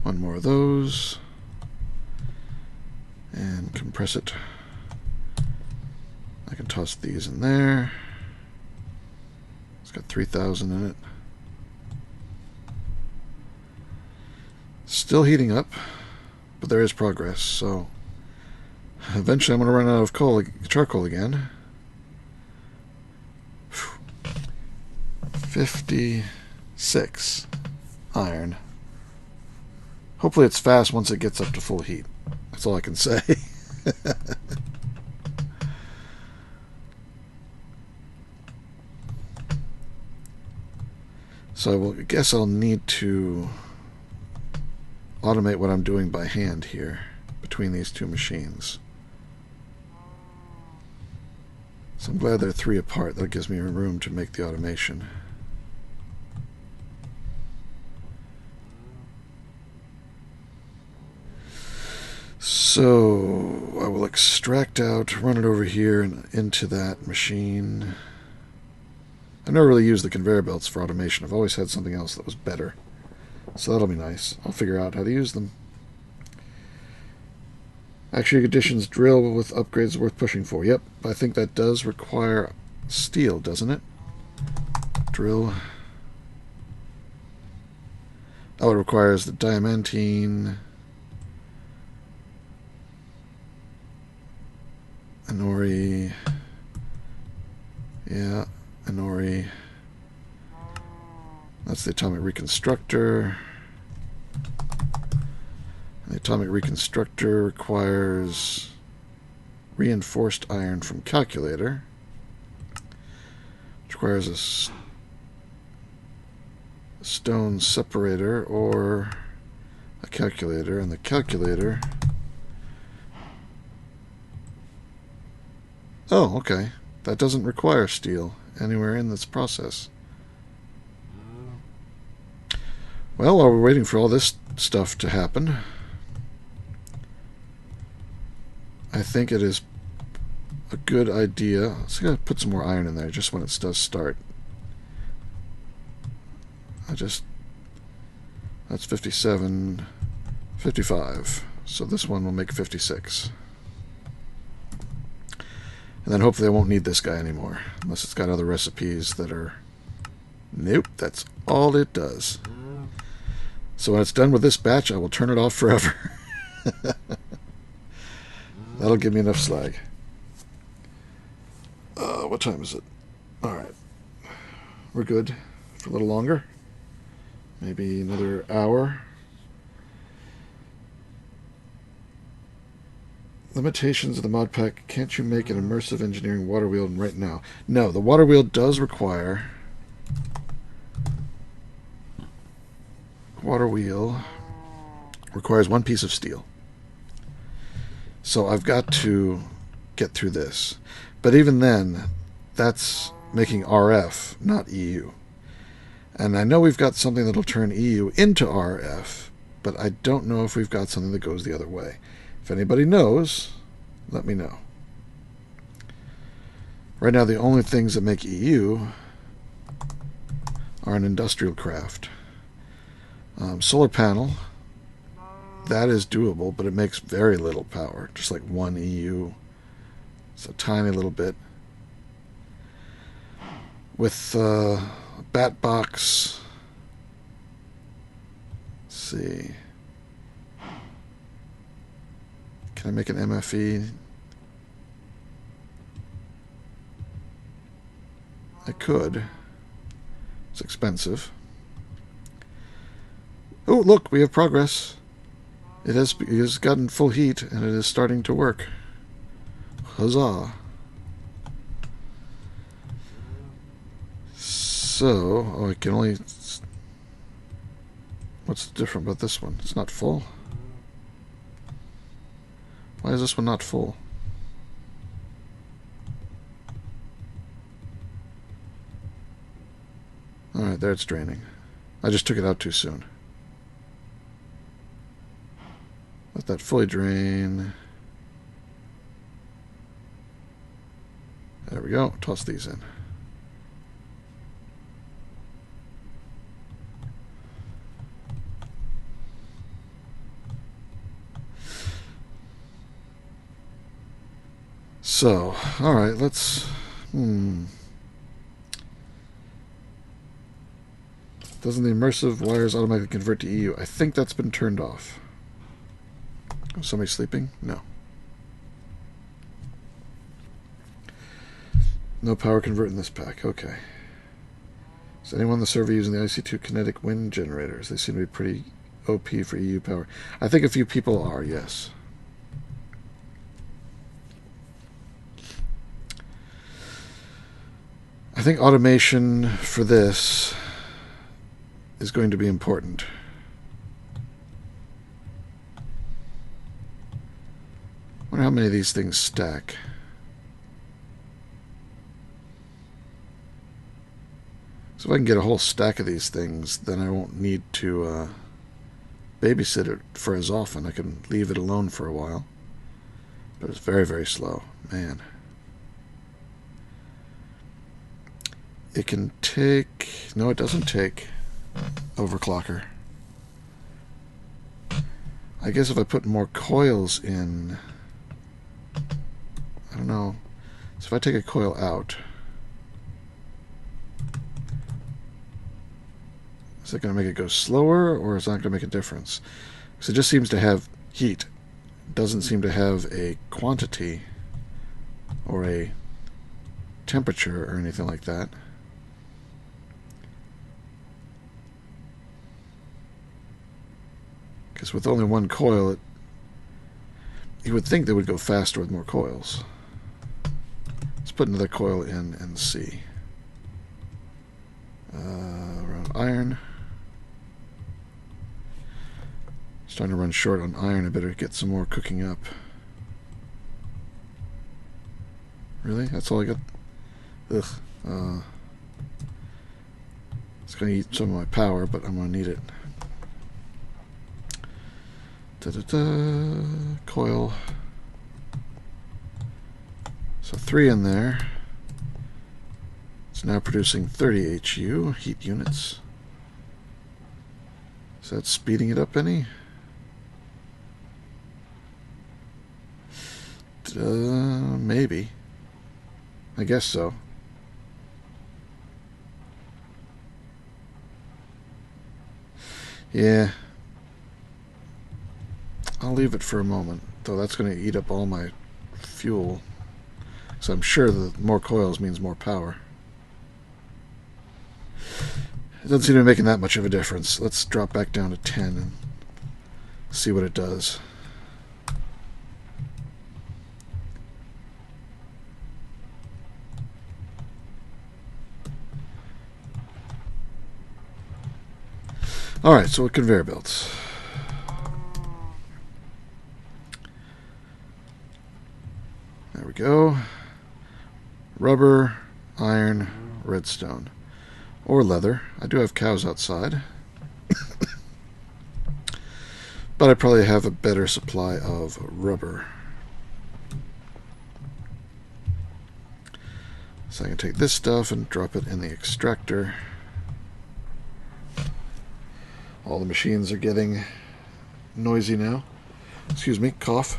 One more of those. And compress it. I can toss these in there. It's got 3,000 in it. Still heating up, but there is progress, so eventually I'm going to run out of charcoal again. 56 iron. Hopefully it's fast once it gets up to full heat. That's all I can say. So I guess I'll need to automate what I'm doing by hand here between these 2 machines. So I'm glad they're 3 apart. That gives me room to make the automation. So I will extract out, run it over here and into that machine. I've never really used the conveyor belts for automation. I've always had something else that was better. So that'll be nice. I'll figure out how to use them. Actually, additions drill with upgrades worth pushing for. Yep, I think that does require steel, doesn't it? Drill. Oh, it requires the diamantine. Anori. Yeah, Anori. That's the atomic reconstructor. And the atomic reconstructor requires reinforced iron from calculator. requires a stone separator or a calculator, and the calculator... Oh, okay. That doesn't require steel anywhere in this process. Well, while we're waiting for all this stuff to happen, I think it is a good idea. I'm going to put some more iron in there just when it does start. That's 57, 55. So this one will make 56. And then hopefully I won't need this guy anymore, unless it's got other recipes that are... Nope, that's all it does. So when it's done with this batch, I will turn it off forever. That'll give me enough slag. What time is it? Alright. We're good for a little longer. Maybe another hour. Limitations of the mod pack. Can't you make an immersive engineering water wheel right now? No, the water wheel does require... Water wheel requires one piece of steel. So I've got to get through this. But even then, that's making RF, not EU. And I know we've got something that'll turn EU into RF, but I don't know if we've got something that goes the other way. If anybody knows, let me know. Right now, the only things that make EU are an industrial craft. Solar panel, that is doable, but it makes very little power, just like 1 EU. It's a tiny little bit. With bat box, let's see. Can I make an MFE? I could. It's expensive. Oh, look, we have progress. It has gotten full heat, and it is starting to work. Huzzah. So, oh, I can only... What's different about this one? It's not full. Why is this one not full? Alright, there it's draining. I just took it out too soon. Let that fully drain. There we go. Toss these in. So, alright, let's... Doesn't the immersive wires automatically convert to EU? I think that's been turned off. Was somebody sleeping? No. No power convert in this pack. Okay. Is anyone on the server using the IC2 kinetic wind generators? They seem to be pretty OP for EU power. I think a few people are, yes. I think automation for this is going to be important. I wonder how many of these things stack. So if I can get a whole stack of these things, then I won't need to babysit it for as often. I can leave it alone for a while. But it's very, very slow. Man. It can take... No, it doesn't take overclocker. I guess if I put more coils in... I don't know. So if I take a coil out... Is it going to make it go slower, or is it not going to make a difference? Because it just seems to have heat. It doesn't seem to have a quantity or a temperature or anything like that. Because with only one coil, you would think they would go faster with more coils. Let's put another coil in and see. Around iron. Starting to run short on iron. I better get some more cooking up. Really? That's all I got? Ugh. It's going to eat some of my power, but I'm going to need it. Coil. So 3 in there. It's now producing 30 HU, heat units. Is that speeding it up any? Maybe. I guess so. Yeah. I'll leave it for a moment, though that's going to eat up all my fuel. So I'm sure that more coils means more power. It doesn't seem to be making that much of a difference. Let's drop back down to 10 and see what it does. Alright, so conveyor belts. There we go. Rubber, iron, redstone. Or leather. I do have cows outside. But I probably have a better supply of rubber. So I can take this stuff and drop it in the extractor. All the machines are getting noisy now. Excuse me, cough.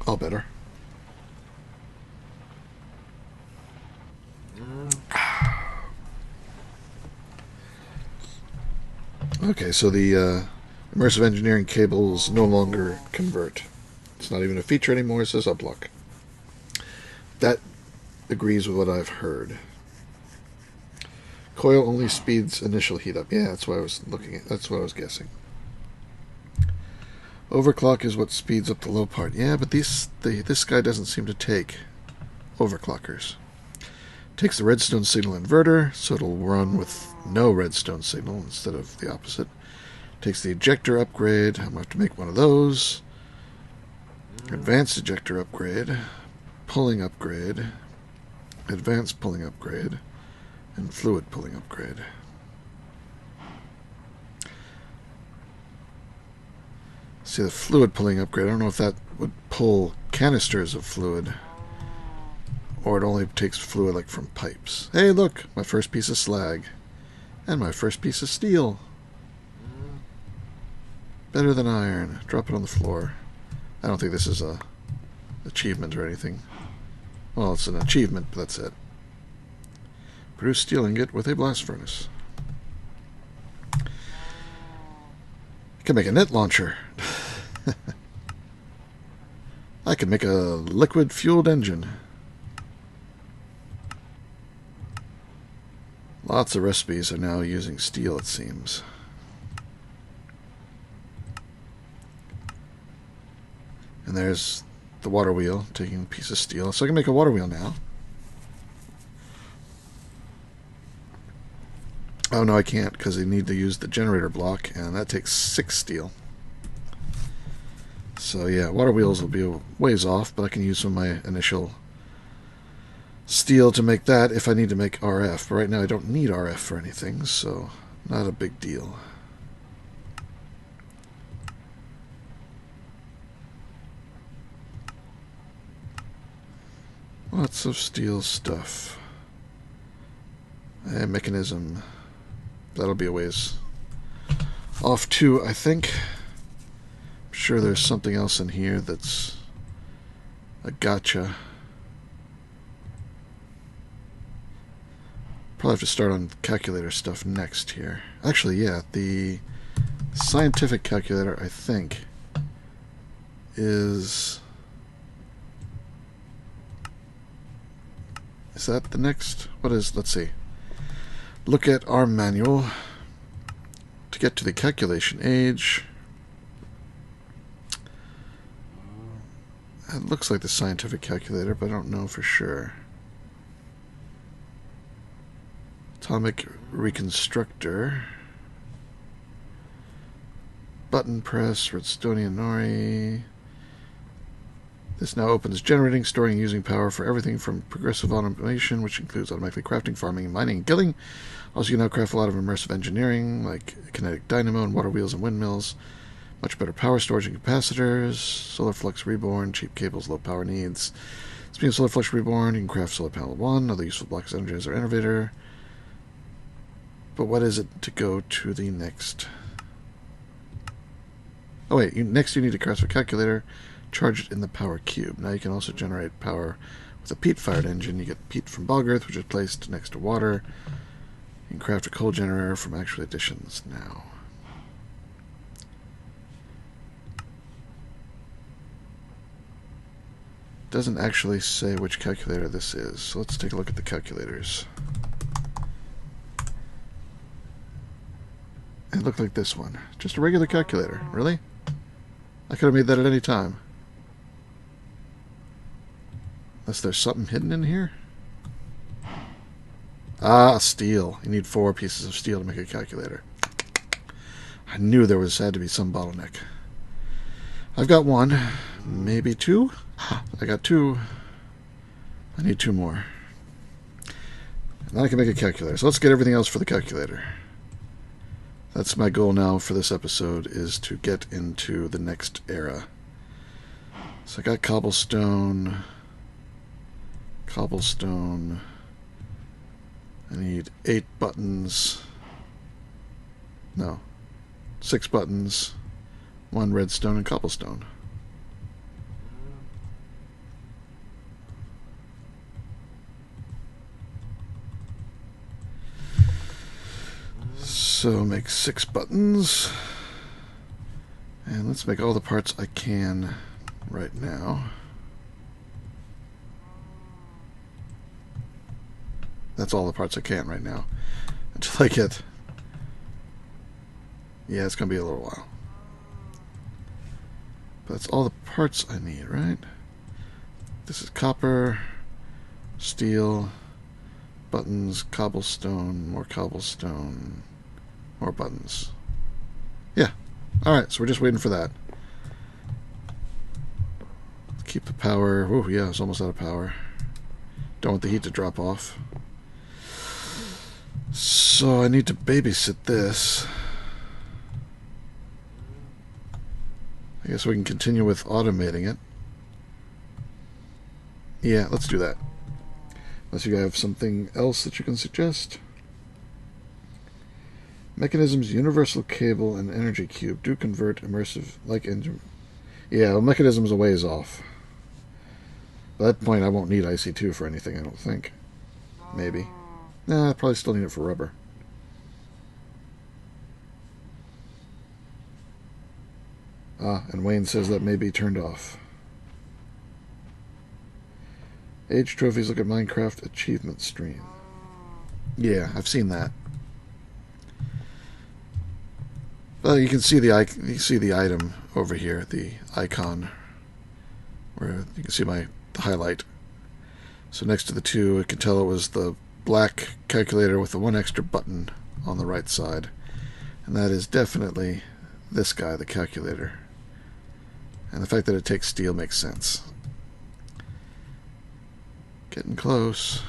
All better. Okay, so the immersive engineering cables no longer convert. It's not even a feature anymore, it says uplock. That agrees with what I've heard. Coil only speeds initial heat up. Yeah, that's what I was looking at. That's what I was guessing. Overclock is what speeds up the low part. Yeah, but this guy doesn't seem to take overclockers. Takes the redstone signal inverter, so it'll run with no redstone signal instead of the opposite. Takes the ejector upgrade. I'm going to have to make one of those. Advanced ejector upgrade. Pulling upgrade. Advanced pulling upgrade. And fluid pulling upgrade. See, the fluid pulling upgrade, I don't know if that would pull canisters of fluid, or it only takes fluid like from pipes. Hey, look, my first piece of slag. And my first piece of steel. Better than iron. Drop it on the floor. I don't think this is a achievement or anything. Well, it's an achievement, but that's it. Produce steel ingot with a blast furnace. You can make a net launcher. I can make a liquid-fueled engine. Lots of recipes are now using steel, it seems. And there's the water wheel taking a piece of steel. So I can make a water wheel now. Oh, no, I can't, because I need to use the generator block, and that takes 6 steel. So, yeah, water wheels will be a ways off, but I can use some of my initial steel to make that if I need to make RF. But right now I don't need RF for anything, so not a big deal. Lots of steel stuff. And mechanism. That'll be a ways off too, I think. I'm sure there's something else in here that's a gotcha. Probably have to start on calculator stuff next here. Actually, yeah, the scientific calculator, I think, is that the next? What is, let's see. Look at our manual to get to the calculation age. It looks like the scientific calculator, but I don't know for sure. Atomic Reconstructor. Button press, Redstonian Nori. This now opens generating, storing, and using power for everything from progressive automation, which includes automatically crafting, farming, mining, and killing. Also, you can now craft a lot of immersive engineering, like kinetic dynamo and water wheels and windmills. Much better power storage and capacitors. Solar Flux Reborn, cheap cables, low power needs. Speaking of Solar Flux Reborn, you can craft Solar Panel 1. Other useful blocks of energy as our innovator. But what is it to go to the next? Oh wait, next you need to craft a calculator, charge it in the power cube. Now you can also generate power with a peat-fired engine. You get peat from bog earth, which is placed next to water. You can craft a coal generator from actual additions now. Doesn't actually say which calculator this is, so let's take a look at the calculators. It looked like this one. Just a regular calculator. Really? I could have made that at any time. Unless there's something hidden in here? Ah, steel. You need 4 pieces of steel to make a calculator. I knew there had to be some bottleneck. I've got 1. Maybe 2? I got 2. I need 2 more. And then I can make a calculator. So let's get everything else for the calculator. That's my goal now for this episode, is to get into the next era. So I got cobblestone. Cobblestone. I need 8 buttons. No. 6 buttons. 1 redstone and cobblestone. So make 6 buttons, and let's make all the parts I can right now. That's all the parts I can right now until I get, yeah, it's gonna be a little while, but that's all the parts I need, right? This is copper, steel, buttons, cobblestone, more cobblestone, more buttons. Yeah. Alright, so we're just waiting for that. Keep the power. Oh, yeah, it's almost out of power. Don't want the heat to drop off. So I need to babysit this. I guess we can continue with automating it. Yeah, let's do that. Unless you have something else that you can suggest. Mechanisms, universal cable, and energy cube do convert immersive like engine. Yeah, well, mechanisms a ways off. By that point, I won't need IC2 for anything, I don't think. Maybe. Nah, I probably still need it for rubber. Ah, and Wayne says that may be turned off. Age trophies, look at Minecraft achievement stream. Yeah, I've seen that. Well, you can see the item over here, the icon, where you can see the highlight. So next to the 2, I can tell it was the black calculator with the 1 extra button on the right side, and that is definitely this guy, the calculator. And the fact that it takes steel makes sense. Getting close.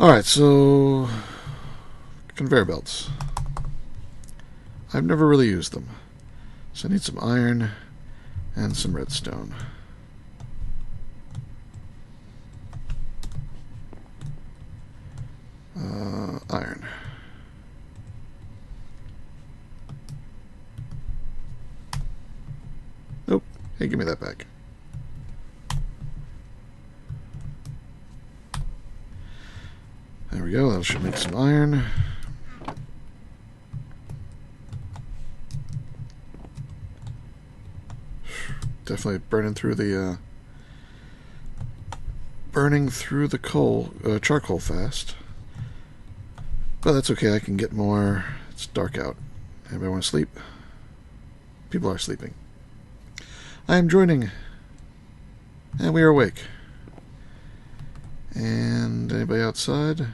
Alright, so conveyor belts. I've never really used them. So I need some iron and some redstone. Iron. Nope. Hey, give me that back. There we go, that should make some iron. Definitely burning through the charcoal fast. But that's okay, I can get more. It's dark out. Anybody want to sleep? People are sleeping. I am joining. And we are awake. And anybody outside?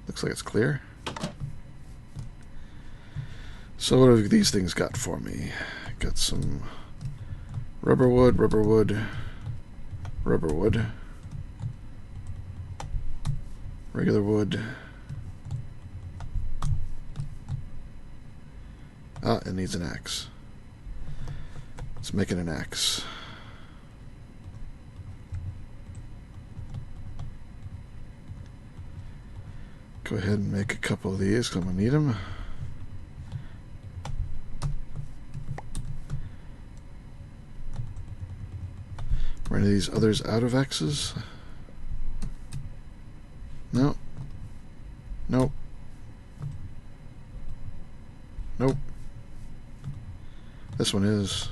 Looks like it's clear. So what have these things got for me? Got some rubber wood, rubber wood, rubber wood, regular wood. Ah, it needs an axe. Let's make it an axe. Go ahead and make a couple of these because I'm going to need them. Are any of these others out of X's? No. Nope. Nope. This one is.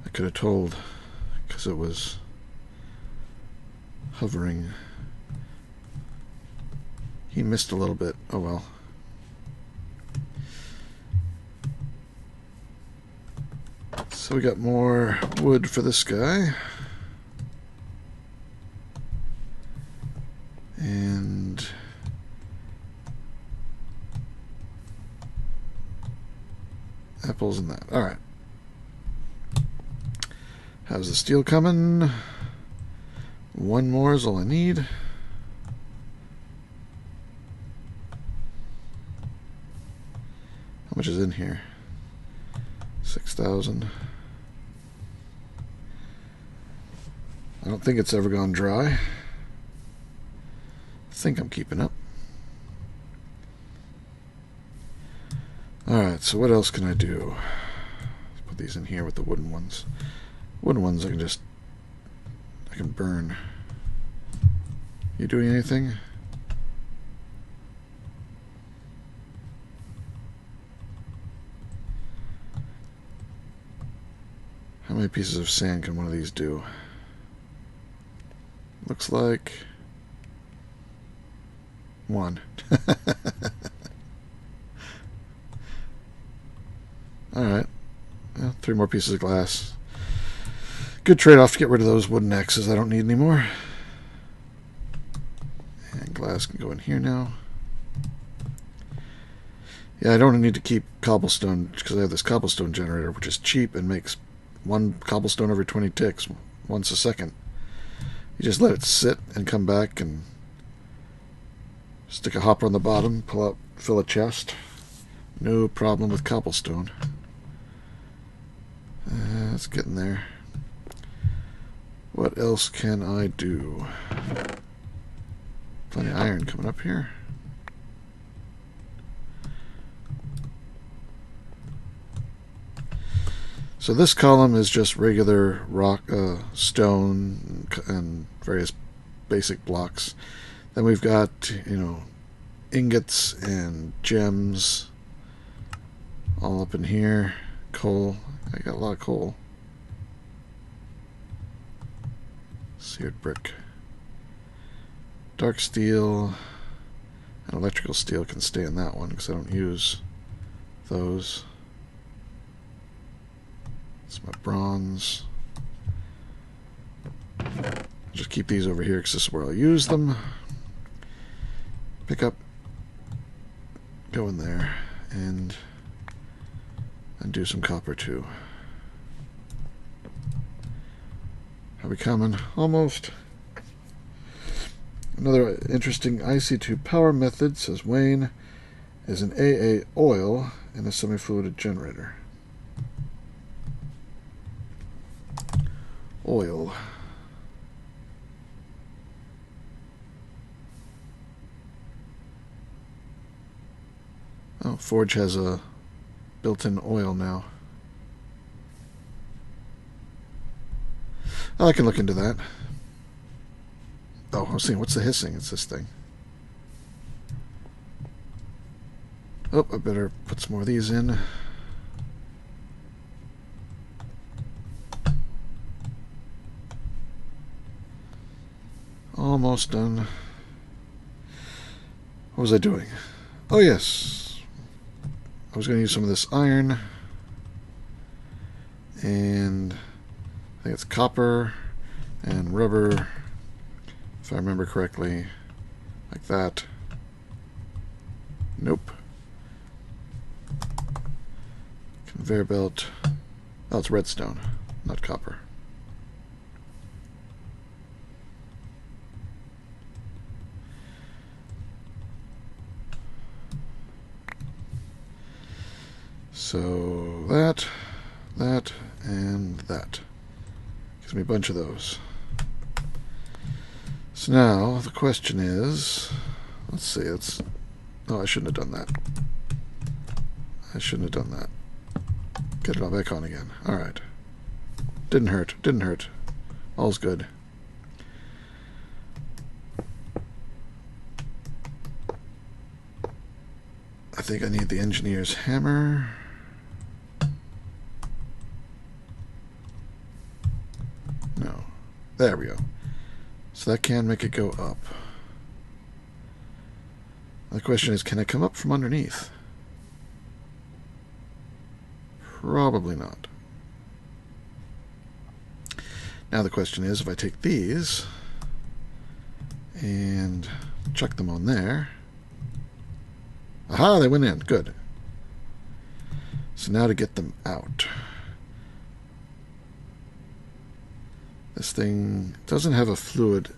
I could have told because it was hovering. He missed a little bit. Oh well. So we got more wood for this guy. And apples and that. Alright. How's the steel coming? One more is all I need. How much is in here? 6,000. I don't think it's ever gone dry. I think I'm keeping up. Alright, so what else can I do? Let's put these in here with the wooden ones. Wooden ones I can burn. You doing anything? How many pieces of sand can one of these do? Looks like one. Alright. Well, 3 more pieces of glass. Good trade-off to get rid of those wooden axes I don't need anymore. And glass can go in here now. Yeah, I don't need to keep cobblestone because I have this cobblestone generator, which is cheap and makes 1 cobblestone every 20 ticks, once a second. You just let it sit and come back and stick a hopper on the bottom, pull out, fill a chest. No problem with cobblestone. It's getting there. What else can I do? Plenty of iron coming up here. So this column is just regular rock, stone, and various basic blocks. Then we've got, ingots and gems all up in here. Coal. I got a lot of coal. Seared brick. Dark steel and electrical steel can stay in that one because I don't use those. It's my bronze. Just keep these over here because this is where I'll use them. Pick up, go in there, and do some copper too. Are we coming? Almost. Another interesting IC2 power method, says Wayne, is an AA oil in a semi-fluid generator. Oil. Oh, Forge has a built-in oil now. Oh, I can look into that. Oh, I was seeing, what's the hissing? It's this thing. Oh, I better put some more of these in. Almost done. What was I doing? Oh, yes. I was going to use some of this iron. And I think it's copper and rubber, if I remember correctly, like that. Nope. Conveyor belt. Oh, it's redstone, not copper. So that, and that. Gives me a bunch of those. So now the question is, let's see, oh, I shouldn't have done that. I shouldn't have done that. Get it all back on again. Alright. Didn't hurt. Didn't hurt. All's good. I think I need the engineer's hammer. No. There we go. So that can make it go up. The question is, can it come up from underneath? Probably not. Now the question is, if I take these and chuck them on there. Aha, they went in. Good. So now to get them out. This thing doesn't have a fluid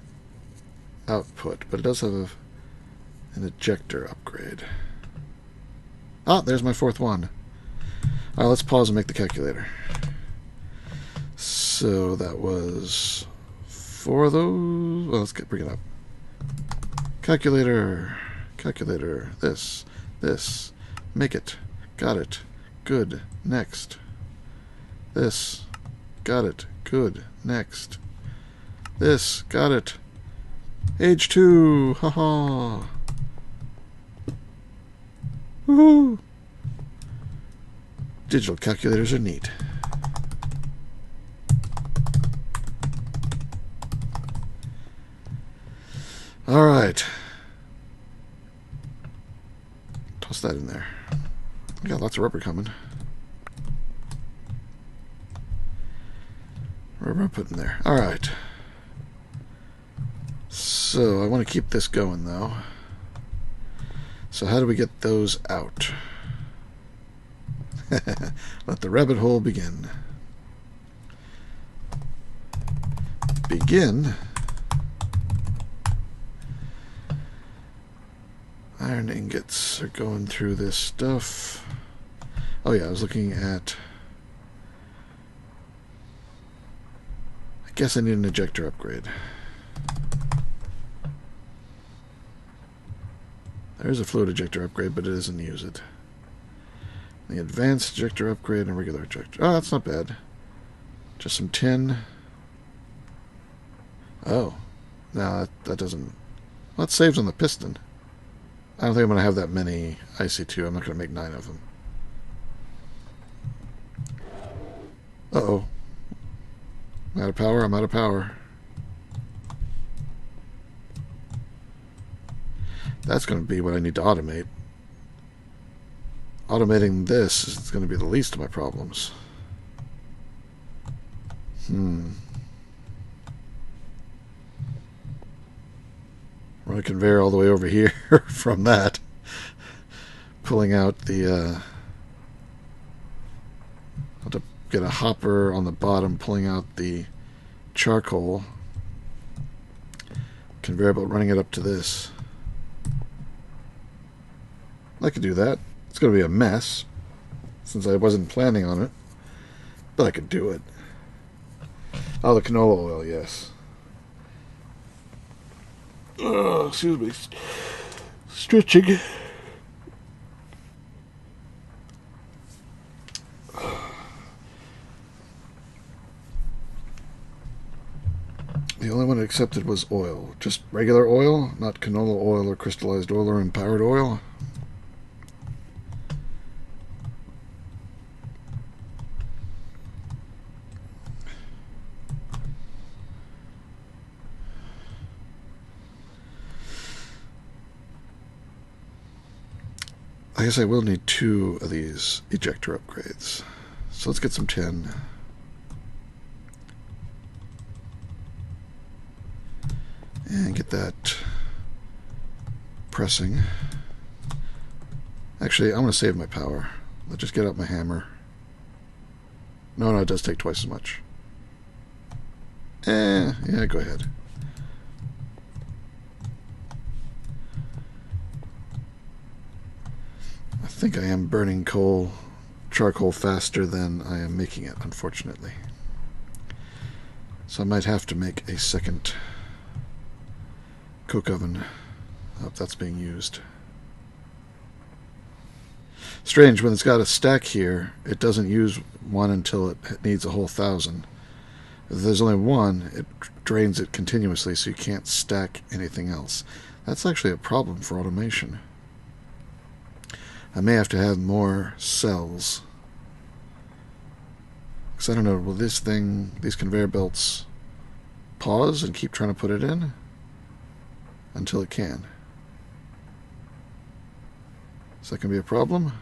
output, but it does have an ejector upgrade. Ah, there's my fourth one. All right, let's pause and make the calculator. So that was 4 of those. Well, let's bring it up. Calculator, calculator. This, make it. Got it. Good. Next. This. Got it. Good. Next. This. Got it. Age 2. Haha. Woohoo. Digital calculators are neat. All right. Toss that in there. We got lots of rubber coming. Rubber put in there. All right. So I want to keep this going, though. So how do we get those out? Let the rabbit hole begin. Begin. Iron ingots are going through this stuff. Oh yeah, I was looking at... I guess I need an ejector upgrade. There's a fluid ejector upgrade, but it doesn't use it. The advanced ejector upgrade and regular ejector. Oh, that's not bad. Just some tin. Oh. No, that doesn't... Well, that saves on the piston. I don't think I'm going to have that many IC2. I'm not going to make 9 of them. Uh-oh. I'm out of power. I'm out of power. That's going to be what I need to automate. Automating this is going to be the least of my problems. Run a conveyor all the way over here from that. Pulling out the... I'll have to get a hopper on the bottom, pulling out the charcoal. Conveyor belt running it up to this. I could do that. It's going to be a mess, since I wasn't planning on it. But I could do it. Oh, the canola oil, yes. Oh, excuse me. Stretching. The only one accepted was oil. Just regular oil, not canola oil or crystallized oil or empowered oil. I guess I will need 2 of these ejector upgrades. So let's get some tin. And get that pressing. Actually, I'm going to save my power. Let's just get out my hammer. No, it does take twice as much. Yeah, go ahead. I think I am burning charcoal faster than I am making it, unfortunately. So I might have to make a second coke oven. I hope that's being used. Strange, when it's got a stack here, it doesn't use one until it needs a whole 1,000. If there's only one, it drains it continuously, so you can't stack anything else. That's actually a problem for automation. I may have to have more cells. Because I don't know, will these conveyor belts pause and keep trying to put it in? Until it can. Is that going to be a problem?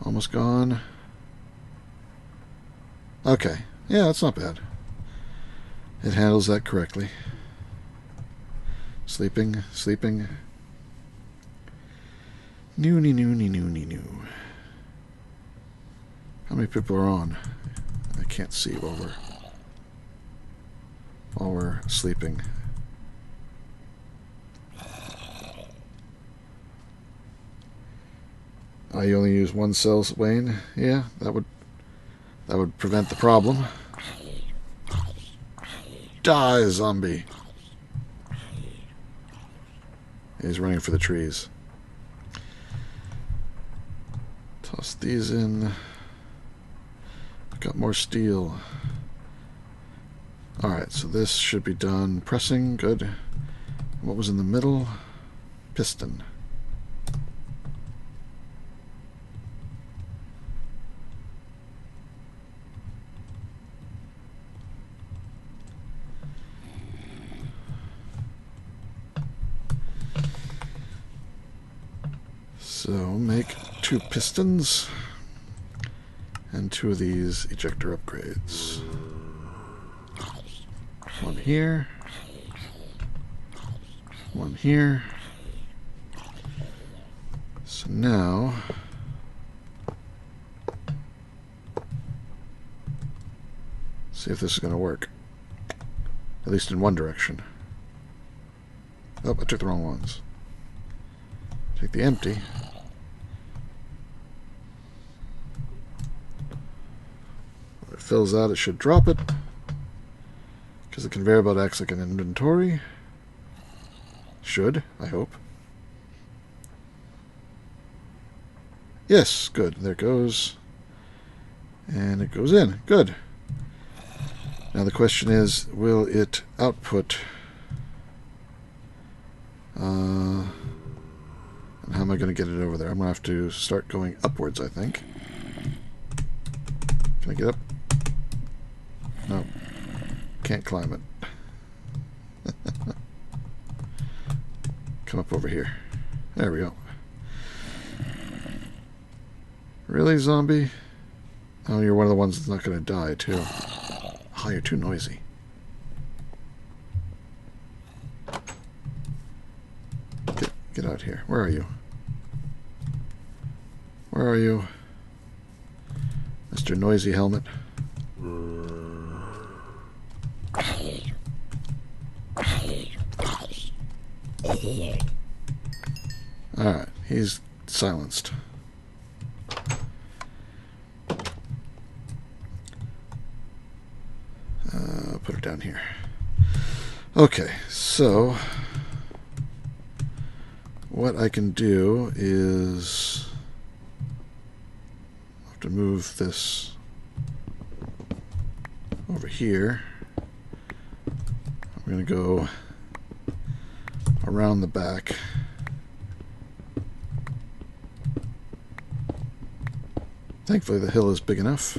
Almost gone. Okay. Yeah, that's not bad. It handles that correctly. Sleeping. New. How many people are on? I can't see while we're sleeping. You only use one cell, Wayne? Yeah, that would prevent the problem. Die, zombie! He's running for the trees. Toss these in. I've got more steel. Alright, so this should be done. Pressing, good. What was in the middle? Piston. So make 2 pistons and 2 of these ejector upgrades. One here. One here. So now see if this is going to work. At least in one direction. Oh, I took the wrong ones. Take the empty. When it fills out, it should drop it. Because the conveyor belt acts like an inventory. Should, I hope. Yes, good. There it goes. And it goes in. Good. Now the question is, will it output? And how am I going to get it over there? I'm going to have to start going upwards, I think. Can I get up? No. Can't climb it. Come up over here. There we go. Really, zombie? Oh, you're one of the ones that's not going to die, too. Oh, you're too noisy. Get out here. Where are you? Where are you? Mr. Noisy Helmet. Alright, he's silenced. Put it down here. Okay, so what I can do is I have to move this over here. I'm going to go around the back. Thankfully the hill is big enough.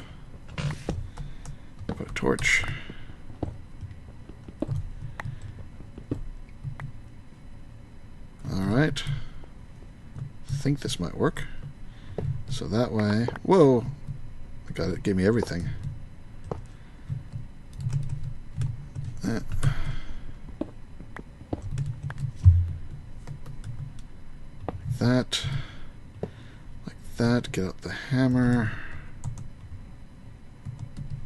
Put a torch. Alright. I think this might work. So that way... Whoa! I got it. Gave me everything. that. Get out the hammer.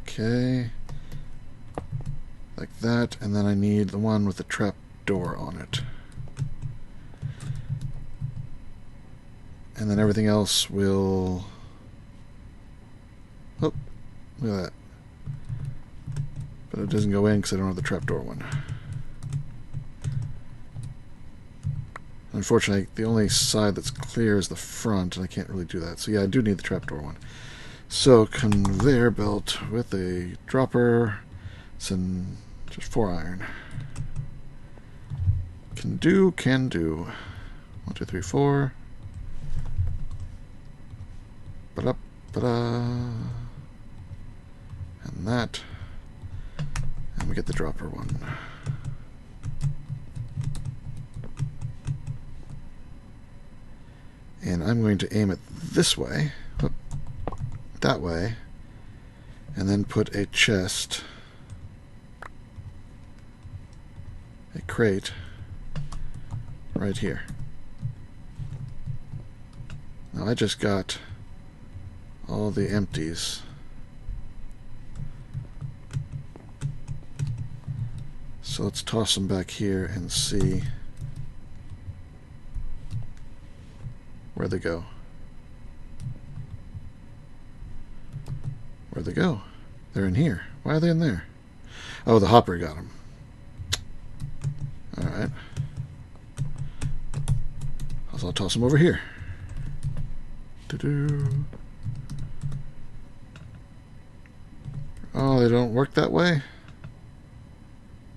Okay. Like that. And then I need the one with the trap door on it. And then everything else will... Oh, look at that. But it doesn't go in because I don't have the trapdoor one. Unfortunately, the only side that's clear is the front, and I can't really do that. So yeah, I do need the trapdoor one. So conveyor belt with a dropper. It's in just 4 iron. Can do, can do. 1, 2, 3, 4. Ba-da, ba-da. And that. And we get the dropper one. And I'm going to aim it this way, that way, and then put a chest, a crate, right here. Now I just got all the empties. So let's toss them back here and see where they go. Where'd they go? They're in here. Why are they in there? Oh, the hopper got them. Alright. I'll toss them over here. Doo-doo. Oh, they don't work that way?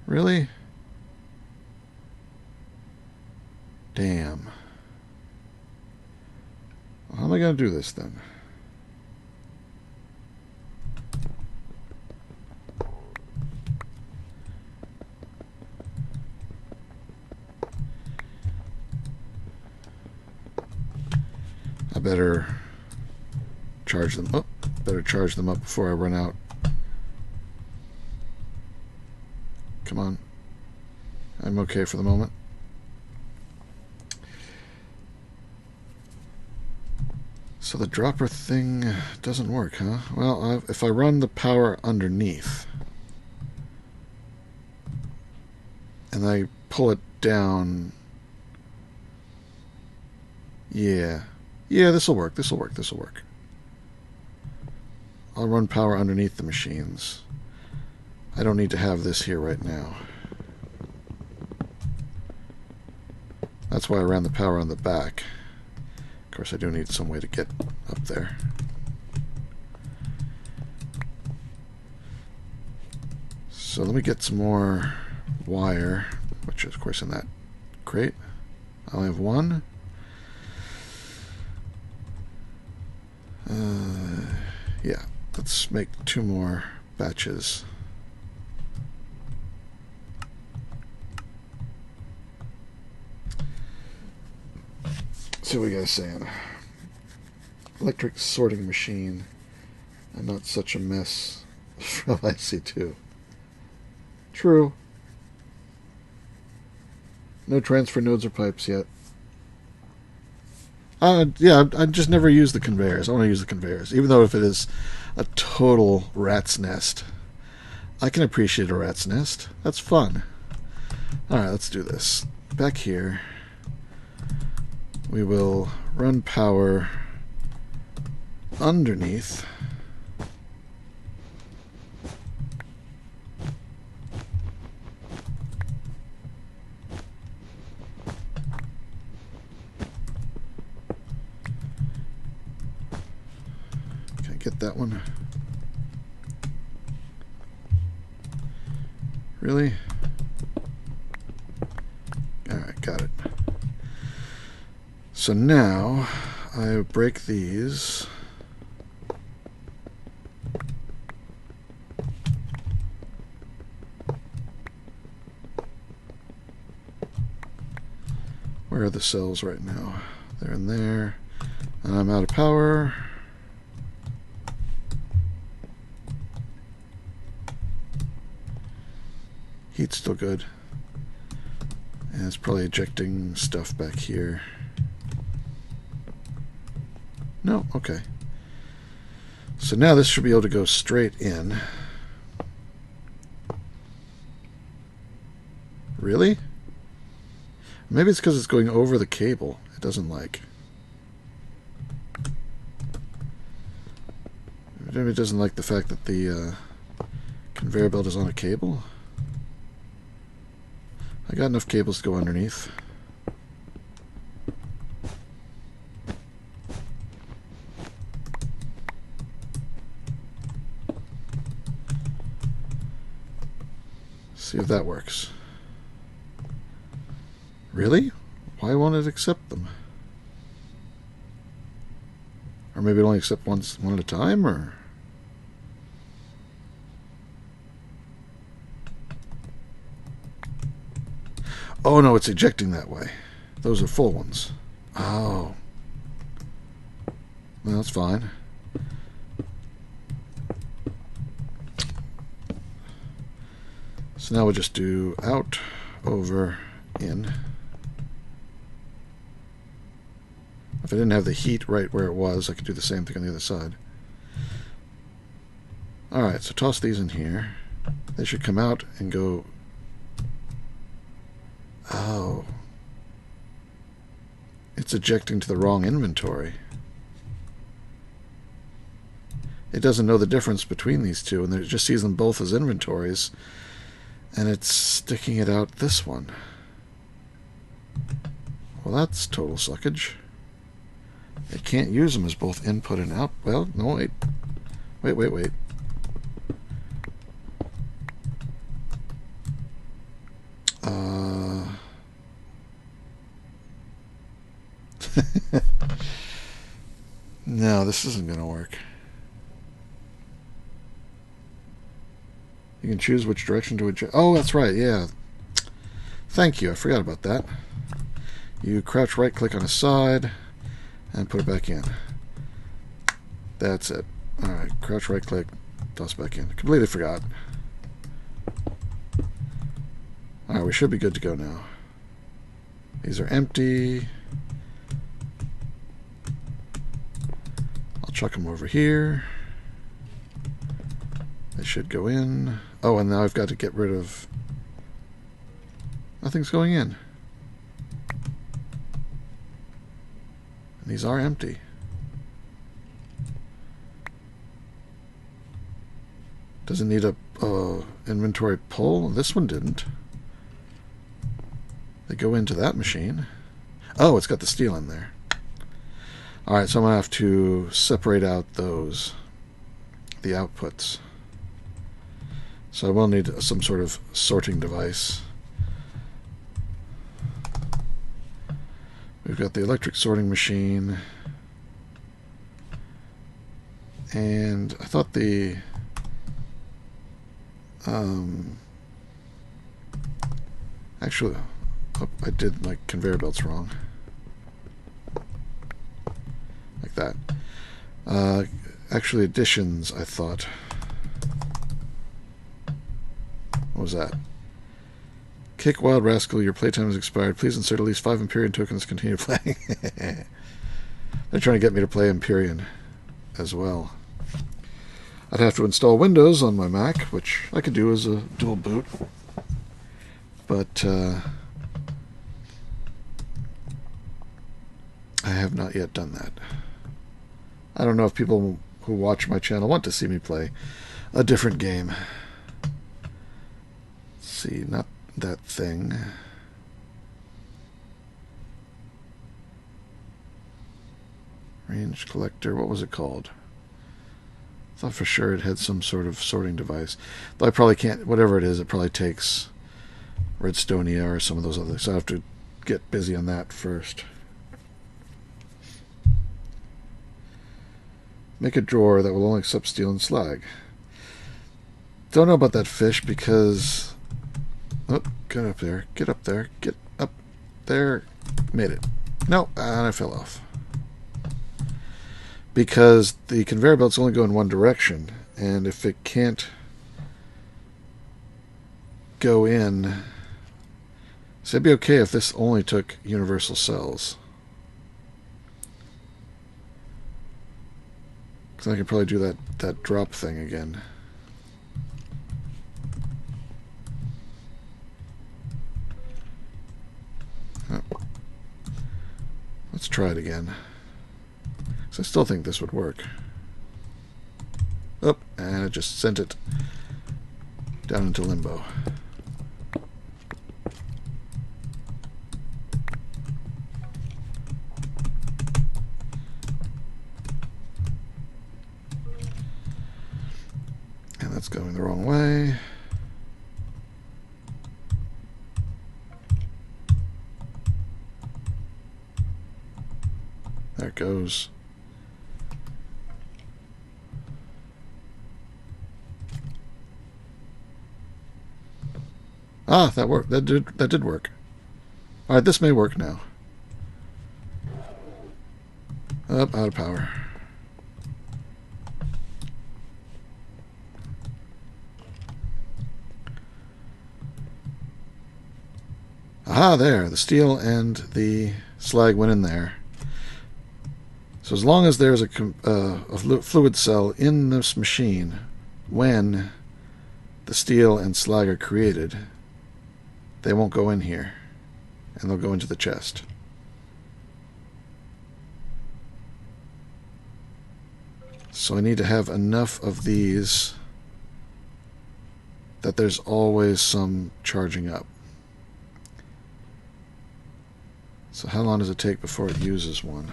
Really? Damn. How am I going to do this then? I better charge them up. Better charge them up before I run out. Come on. I'm okay for the moment. So the dropper thing doesn't work, huh? Well, if I run the power underneath and I pull it down, yeah, this'll work. This'll work. I'll run power underneath the machines. I don't need to have this here right now. That's why I ran the power on the back. Of course, I do need some way to get up there. So let me get some more wire, which is, of course, in that crate. I only have one. Yeah, let's make 2 more batches. See what you guys saying. Electric sorting machine and not such a mess from IC2. True. No transfer nodes or pipes yet. Yeah, I just never use the conveyors. I want to use the conveyors. Even though if it is a total rat's nest, I can appreciate a rat's nest. That's fun. Alright, let's do this. Back here, we will run power underneath. Can I get that one? Really? Alright, got it. So now I break these. Where are the cells right now? They're in there. And I'm out of power. Heat's still good. And it's probably ejecting stuff back here. No? Okay. So now this should be able to go straight in. Really? Maybe it's because it's going over the cable. It doesn't like. Maybe it doesn't like the fact that the conveyor belt is on a cable. I got enough cables to go underneath. See if that works. Really? Why won't it accept them? Or maybe it only accept one at a time, or... Oh, no, it's ejecting that way. Those are full ones. Oh. Well, that's fine. So now we'll just do out, over, in. If I didn't have the heat right where it was, I could do the same thing on the other side. Alright, so toss these in here. They should come out and go... Oh. It's ejecting to the wrong inventory. It doesn't know the difference between these two, and it just sees them both as inventories, and it's sticking it out this one. Well, that's total suckage. It can't use them as both input and out. Well, no, wait. Wait. No, this isn't going to work. You can choose which direction to adjust. Oh, that's right, yeah. Thank you, I forgot about that. You crouch right-click on a side and put it back in. That's it. Alright, crouch right-click, toss back in. Completely forgot. Alright, we should be good to go now. These are empty. I'll chuck them over here. They should go in. Oh, and now I've got to get rid of... Nothing's going in. And these are empty. Does it need a inventory pull? This one didn't. They go into that machine. Oh, it's got the steel in there. Alright, so I'm going to have to separate out those, the outputs. So I will need some sort of sorting device. We've got the electric sorting machine. And I thought the... actually... Oh, I did like conveyor belts wrong. Like that. Actually, additions, I thought. What was that? Kick Wild Rascal, your playtime has expired. Please insert at least 5 Empyrean tokens to continue playing. They're trying to get me to play Empyrean as well. I'd have to install Windows on my Mac, which I could do as a dual boot. But I have not yet done that. I don't know if people who watch my channel want to see me play a different game. Let's see, not that thing. Range collector, what was it called? I thought for sure it had some sort of sorting device. Though I probably can't, whatever it is, it probably takes Redstonia or some of those others. So I have to get busy on that first. Make a drawer that will only accept steel and slag. Don't know about that fish because... Oh, get up there. Get up there. Get up there. Made it. No, and I fell off. Because the conveyor belts only go in one direction, and if it can't go in... So it'd be okay if this only took universal cells. Because I could probably do that drop thing again. Oh. Let's try it again. Because I still think this would work. Oh, and it just sent it down into limbo. And that's going the wrong way. There it goes. Ah, that worked. That did work. All right, this may work now. Up, out of power. Aha, there. The steel and the slag went in there. So as long as there's a fluid cell in this machine when the steel and slag are created, they won't go in here, and they'll go into the chest. So I need to have enough of these that there's always some charging up. So how long does it take before it uses one?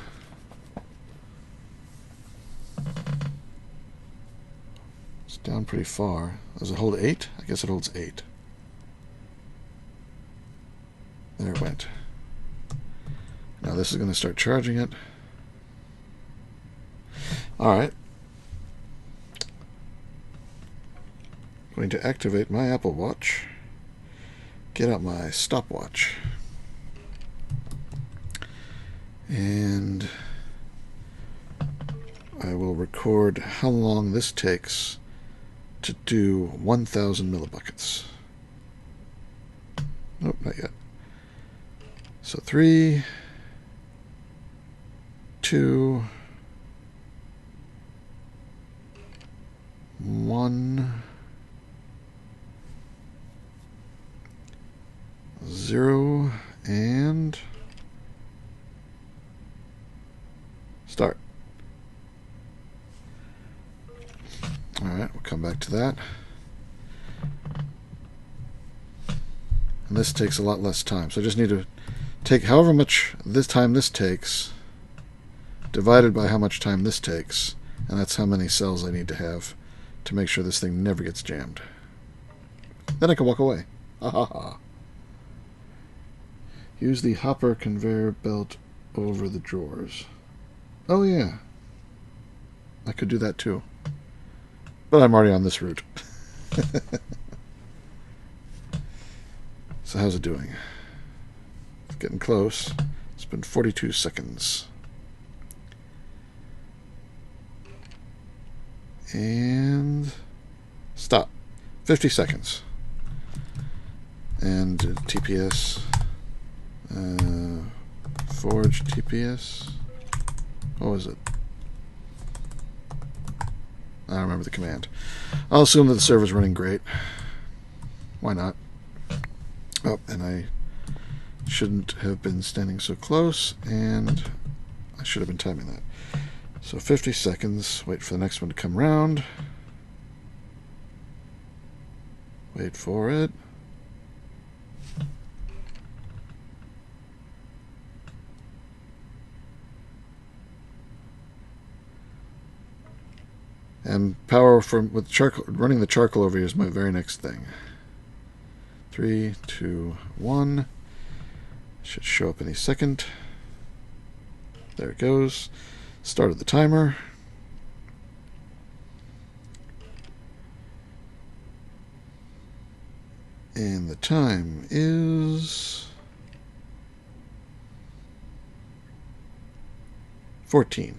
It's down pretty far. Does it hold 8? I guess it holds 8. There it went. Now this is going to start charging it. Alright. Going to activate my Apple Watch. Get out my stopwatch. And I will record how long this takes to do 1,000 millibuckets. Nope, not yet. So 3, 2, 1, 0, and start. Alright, we'll come back to that. And this takes a lot less time. So I just need to take however much this time this takes, divided by how much time this takes, and that's how many cells I need to have to make sure this thing never gets jammed. Then I can walk away. Ha ha ha. Use the hopper conveyor belt over the drawers. Oh yeah. I could do that too. But I'm already on this route. So how's it doing? It's getting close. It's been 42 seconds. And stop. 50 seconds. And TPS. Forge TPS. What was it? I don't remember the command. I'll assume that the server's running great. Why not? Oh, and I shouldn't have been standing so close, and I should have been timing that. So 50 seconds. Wait for the next one to come round. Wait for it. And power from with charcoal, running the charcoal over here is my very next thing. 3, 2, 1. Should show up any second. There it goes. Started the timer. And the time is 14.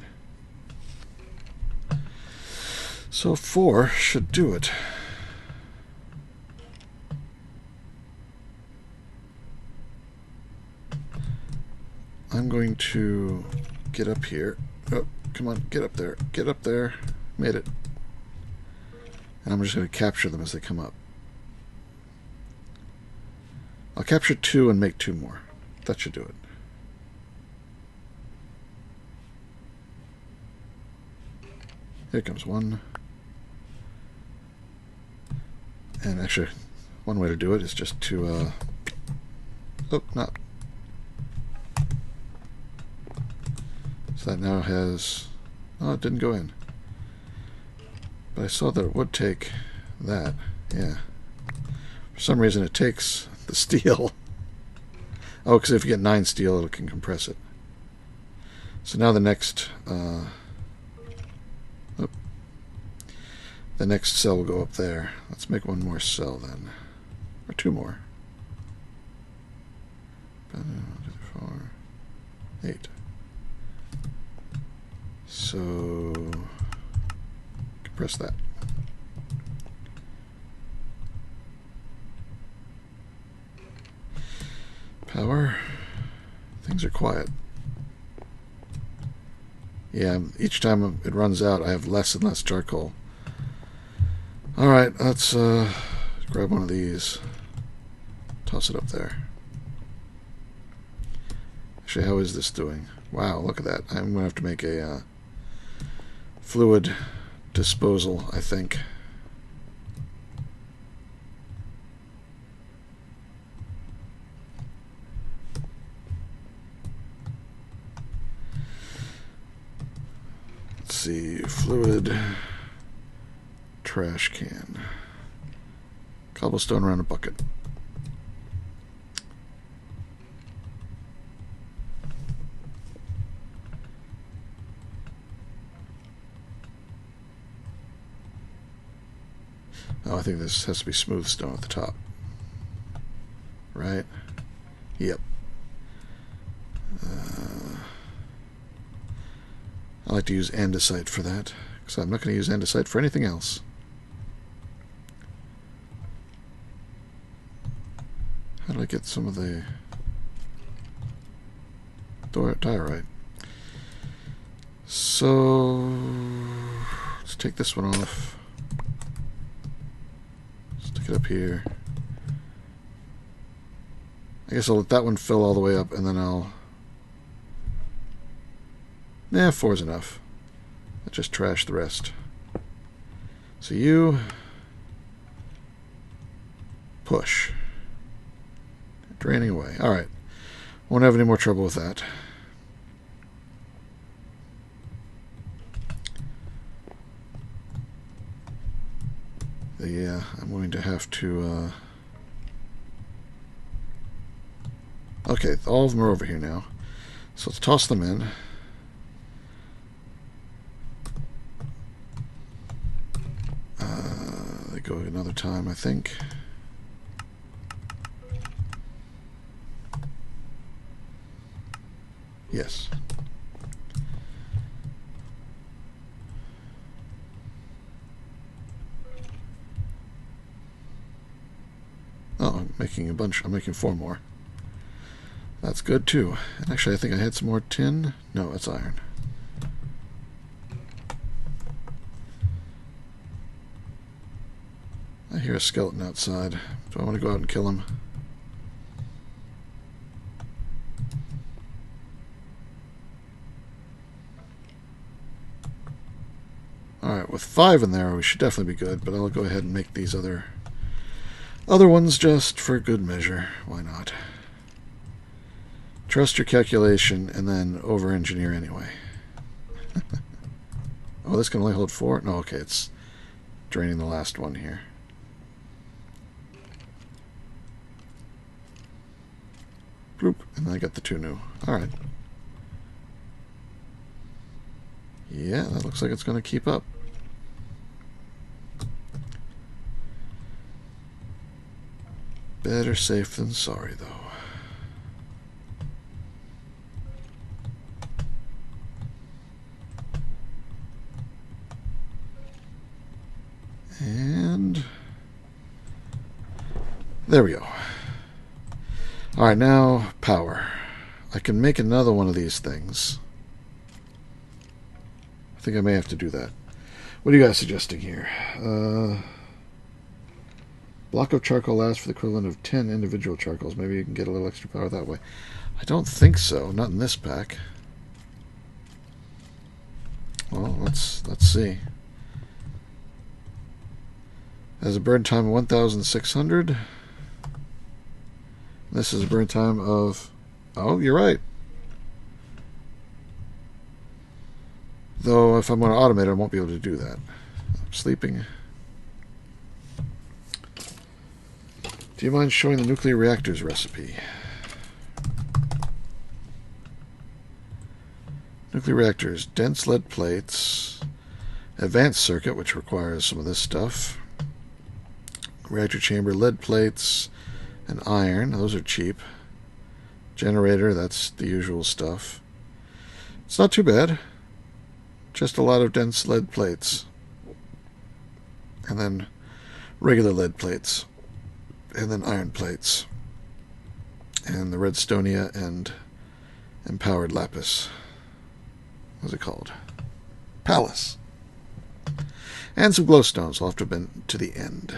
So 4 should do it. I'm going to get up here. Oh, come on, get up there. Get up there. made it. And I'm just going to capture them as they come up. I'll capture 2 and make 2 more. That should do it. Here comes 1. And actually, one way to do it is just to... oh, not. So that now has... oh, it didn't go in. But I saw that it would take that. Yeah. For some reason it takes the steel. Oh, because if you get 9 steel, it can compress it. So now the next... the next cell will go up there. Let's make 1 more cell then. Or 2 more. 4, 8. So compress that. Power. Things are quiet. Yeah, each time it runs out, I have less and less charcoal. Alright, let's grab one of these. Toss it up there. Actually, how is this doing? Wow, look at that. I'm going to have to make a fluid disposal, I think. Let's see, fluid trash can. Cobblestone around a bucket. Oh, I think this has to be smooth stone at the top. Right? Yep. I like to use andesite for that, because I'm not going to use andesite for anything else. How do I get some of the diorite? So let's take this one off. Stick it up here. I guess I'll let that one fill all the way up, and then I'll... nah, 4 is enough. I'll just trash the rest. So you... push. Draining away. Alright. Won't have any more trouble with that. Yeah, I'm going to have to... okay, all of them are over here now. So let's toss them in. They go another time, I think. Yes. Oh, I'm making a bunch. I'm making 4 more. That's good too. And actually, I think I had some more tin. No, it's iron. I hear a skeleton outside. Do I want to go out and kill him? Alright, with 5 in there, we should definitely be good, but I'll go ahead and make these other ones just for good measure. Why not? Trust your calculation and then over-engineer anyway. Oh, this can only hold 4? No, okay, it's draining the last one here. Bloop, and I got the 2 new. Alright. Yeah, that looks like it's going to keep up. Better safe than sorry, though. And there we go. Alright, now power. I can make another one of these things. I think I may have to do that. What are you guys suggesting here? Block of charcoal lasts for the equivalent of 10 individual charcoals. Maybe you can get a little extra power that way. I don't think so. Not in this pack. Well, let's see. Has a burn time of 1,600. This is a burn time of... Oh, you're right. Though, if I'm going to automate it, I won't be able to do that. I'm sleeping. Do you mind showing the nuclear reactors recipe? Nuclear reactors, dense lead plates, advanced circuit, which requires some of this stuff, reactor chamber, lead plates, and iron. Those are cheap. Generator, that's the usual stuff. It's not too bad. Just a lot of dense lead plates. And then regular lead plates. And then iron plates. And the redstonia and empowered lapis. What's it called? Palace. And some glowstones. I'll have to have been to the end.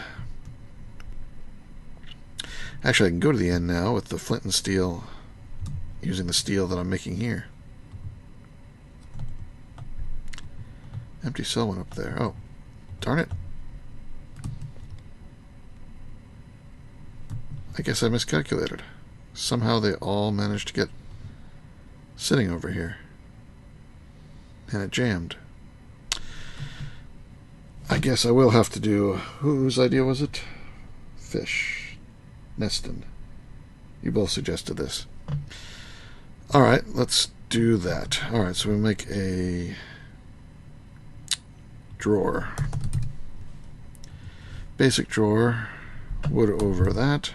Actually, I can go to the end now with the flint and steel, using the steel that I'm making here. Empty cell went up there. Oh, darn it. I guess I miscalculated. Somehow they all managed to get sitting over here. And it jammed. I guess I will have to do... Whose idea was it? Fish. Neston. You both suggested this. Alright, let's do that. Alright, so we make a drawer. Basic drawer. Wood over that.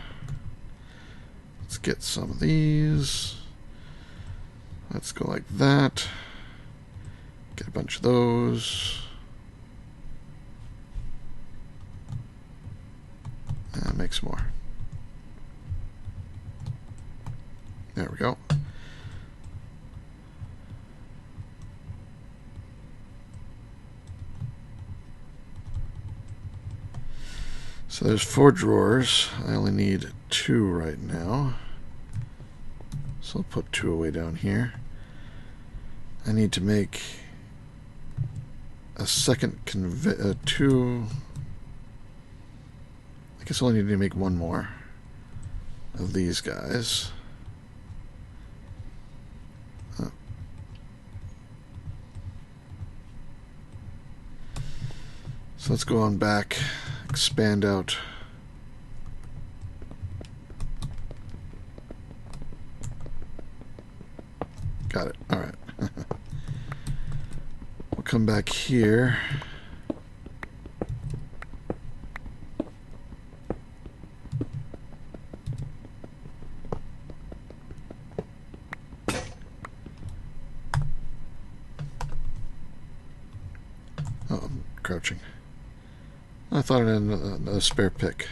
Let's get some of these. Let's go like that. Get a bunch of those. And make some more. There we go. So there's 4 drawers. I only need 2 right now. So I'll put 2 away down here. I need to make a second 2. I guess I only need to make 1 more of these guys. So let's go on back, expand out. Got it. All right. We'll come back here. Oh, I'm crouching. I thought I had another spare pick.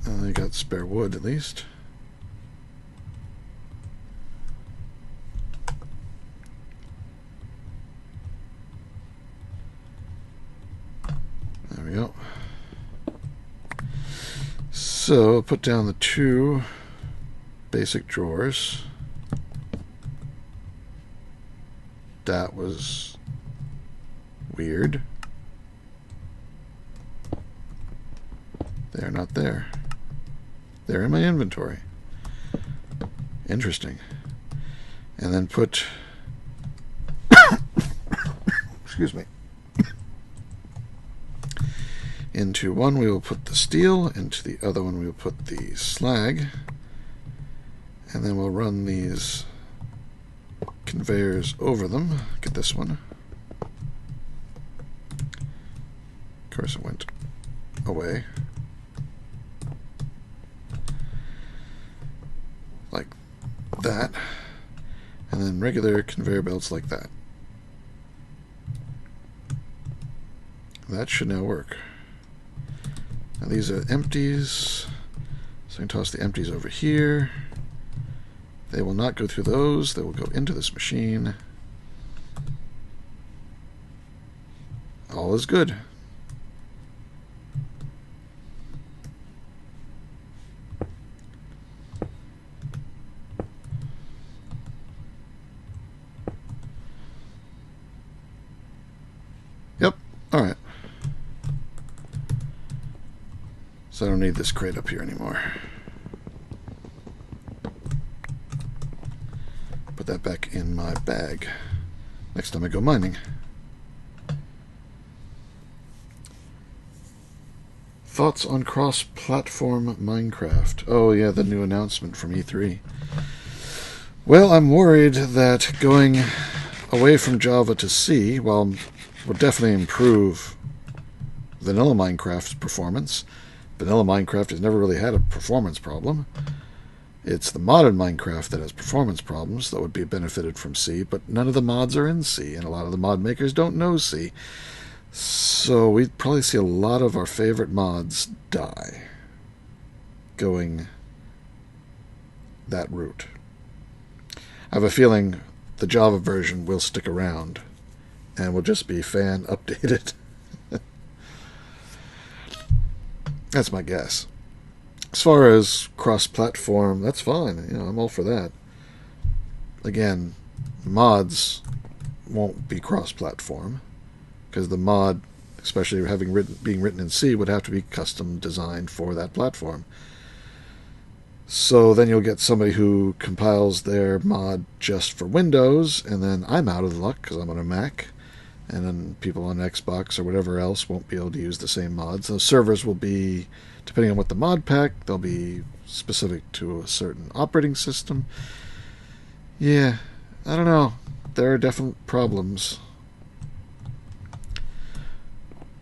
I got spare wood at least. There we go. So I'll put down the 2 basic drawers. That was weird. They're not there. They're in my inventory. Interesting. And then put... excuse me. Into one we will put the steel. Into the other one we will put the slag. And then we'll run these conveyors over them. Get this one. Of course it went away. Like that. And then regular conveyor belts like that. That should now work. Now these are empties. So I can toss the empties over here. They will not go through those. They will go into this machine. all is good. Yep, alright. So I don't need this crate up here anymore. Put that back in my bag next time I go mining. Thoughts on cross-platform Minecraft? Oh yeah, the new announcement from E3. Well, I'm worried that going away from Java to C, while would definitely improve vanilla Minecraft's performance. Vanilla Minecraft has never really had a performance problem. It's the modded Minecraft that has performance problems that would be benefited from C, but none of the mods are in C, and a lot of the mod makers don't know C. So we'd probably see a lot of our favorite mods die going that route. I have a feeling the Java version will stick around and will just be fan updated. That's my guess. As far as cross-platform, that's fine. You know, I'm all for that. Again, mods won't be cross-platform because the mod, especially being written in C, would have to be custom designed for that platform. So then you'll get somebody who compiles their mod just for Windows, and then I'm out of luck because I'm on a Mac, and then people on Xbox or whatever else won't be able to use the same mods. Those servers will be, depending on what the mod pack, they'll be specific to a certain operating system. Yeah, I don't know. There are definite problems.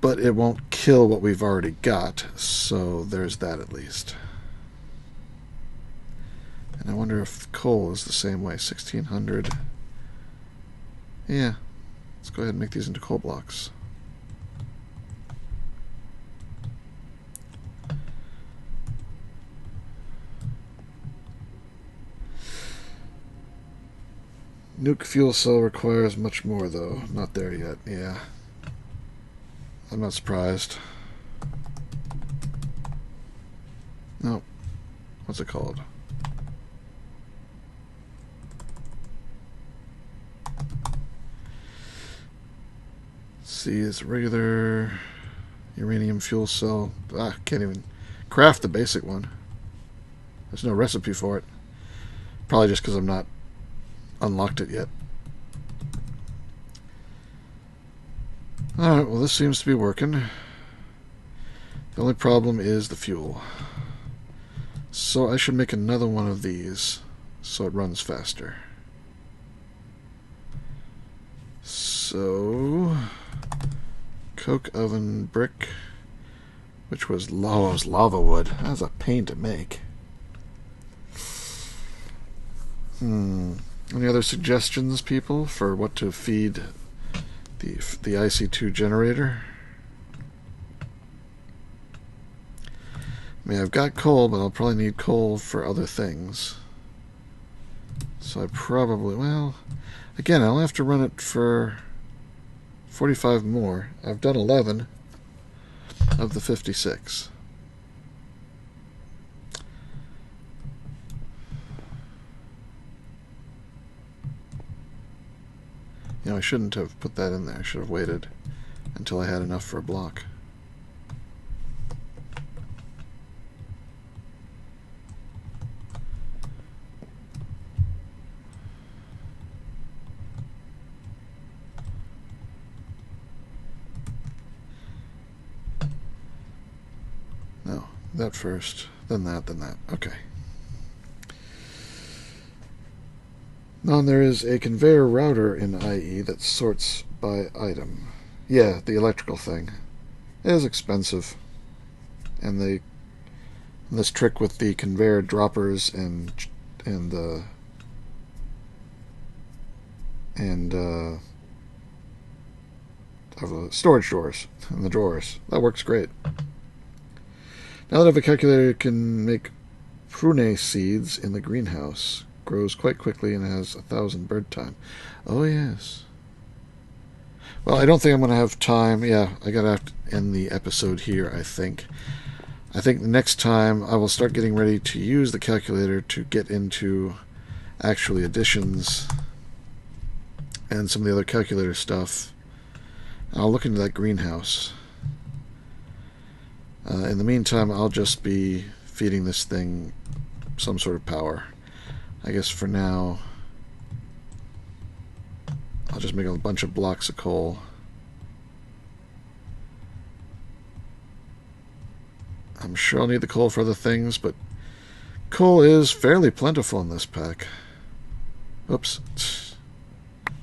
But it won't kill what we've already got, so there's that at least. And I wonder if coal is the same way. 1600. Yeah. Let's go ahead and make these into coal blocks. Nuke fuel cell requires much more, though. Not there yet. Yeah. I'm not surprised. No. What's it called? See, it's a regular uranium fuel cell. Can't even craft the basic one. There's no recipe for it. Probably just because I've not unlocked it yet. Alright, well this seems to be working. The only problem is the fuel. So I should make another one of these so it runs faster. So coke oven brick, which was lava wood. That was a pain to make. Any other suggestions, people, for what to feed the IC2 generator? I mean, I've got coal, but I'll probably need coal for other things. So I probably, well, again, I'll have to run it for 45 more. I've done 11 of the 56. You know, I shouldn't have put that in there. I should have waited until I had enough for a block. No, that first, then that, then that. Okay. Now there is a conveyor router in IE that sorts by item. Yeah, the electrical thing. It is expensive. And this trick with the conveyor droppers and storage doors and the drawers. That works great. Now that I have a calculator, it can make prune seeds in the greenhouse. Grows quite quickly and has 1,000 bird time. Oh yes. Well, I don't think I'm going to have time. Yeah, I got to have to end the episode here, I think. I think the next time I will start getting ready to use the calculator to get into actually additions and some of the other calculator stuff. I'll look into that greenhouse. In the meantime, I'll just be feeding this thing some sort of power. I guess for now, I'll just make a bunch of blocks of coal. I'm sure I'll need the coal for other things, but coal is fairly plentiful in this pack. Oops.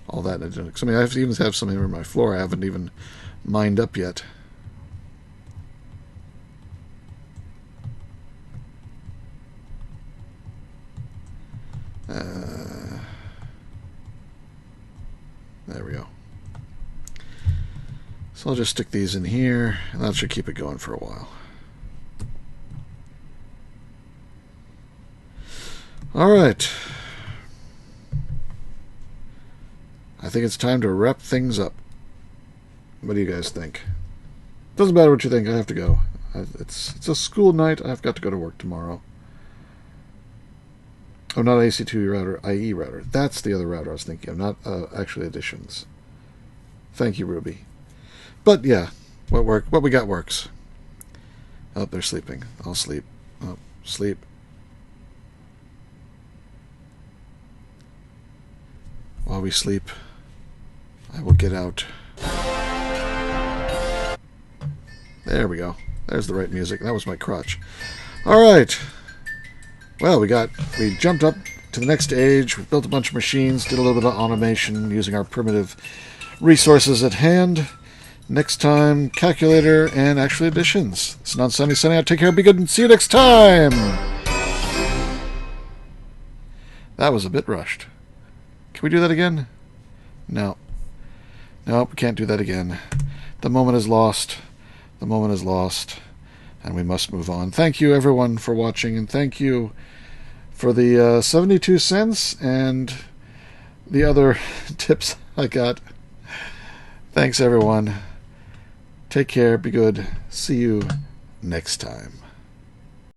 All that. I mean, I have to even have some here on my floor I haven't even mined up yet. There we go. So I'll just stick these in here, and that should keep it going for a while. Alright. I think it's time to wrap things up. What do you guys think? Doesn't matter what you think, I have to go. It's a school night, I've got to go to work tomorrow. Oh, not AC2 router, IE router. That's the other router I was thinking of, not actually additions. Thank you, Ruby. But yeah, what we got works. Oh, they're sleeping. I'll sleep. Oh, sleep. While we sleep, I will get out. There we go. There's the right music. That was my crotch. Alright. Well, we jumped up to the next stage, we built a bunch of machines, did a little bit of automation using our primitive resources at hand. Next time, calculator and actually additions. This is Nonsanity signing out. Take care, be good, and see you next time! That was a bit rushed. Can we do that again? No. Nope, we can't do that again. The moment is lost. The moment is lost. And we must move on. Thank you, everyone, for watching, and thank you for the 72 cents and the other tips I got. Thanks, everyone. Take care, be good. See you next time.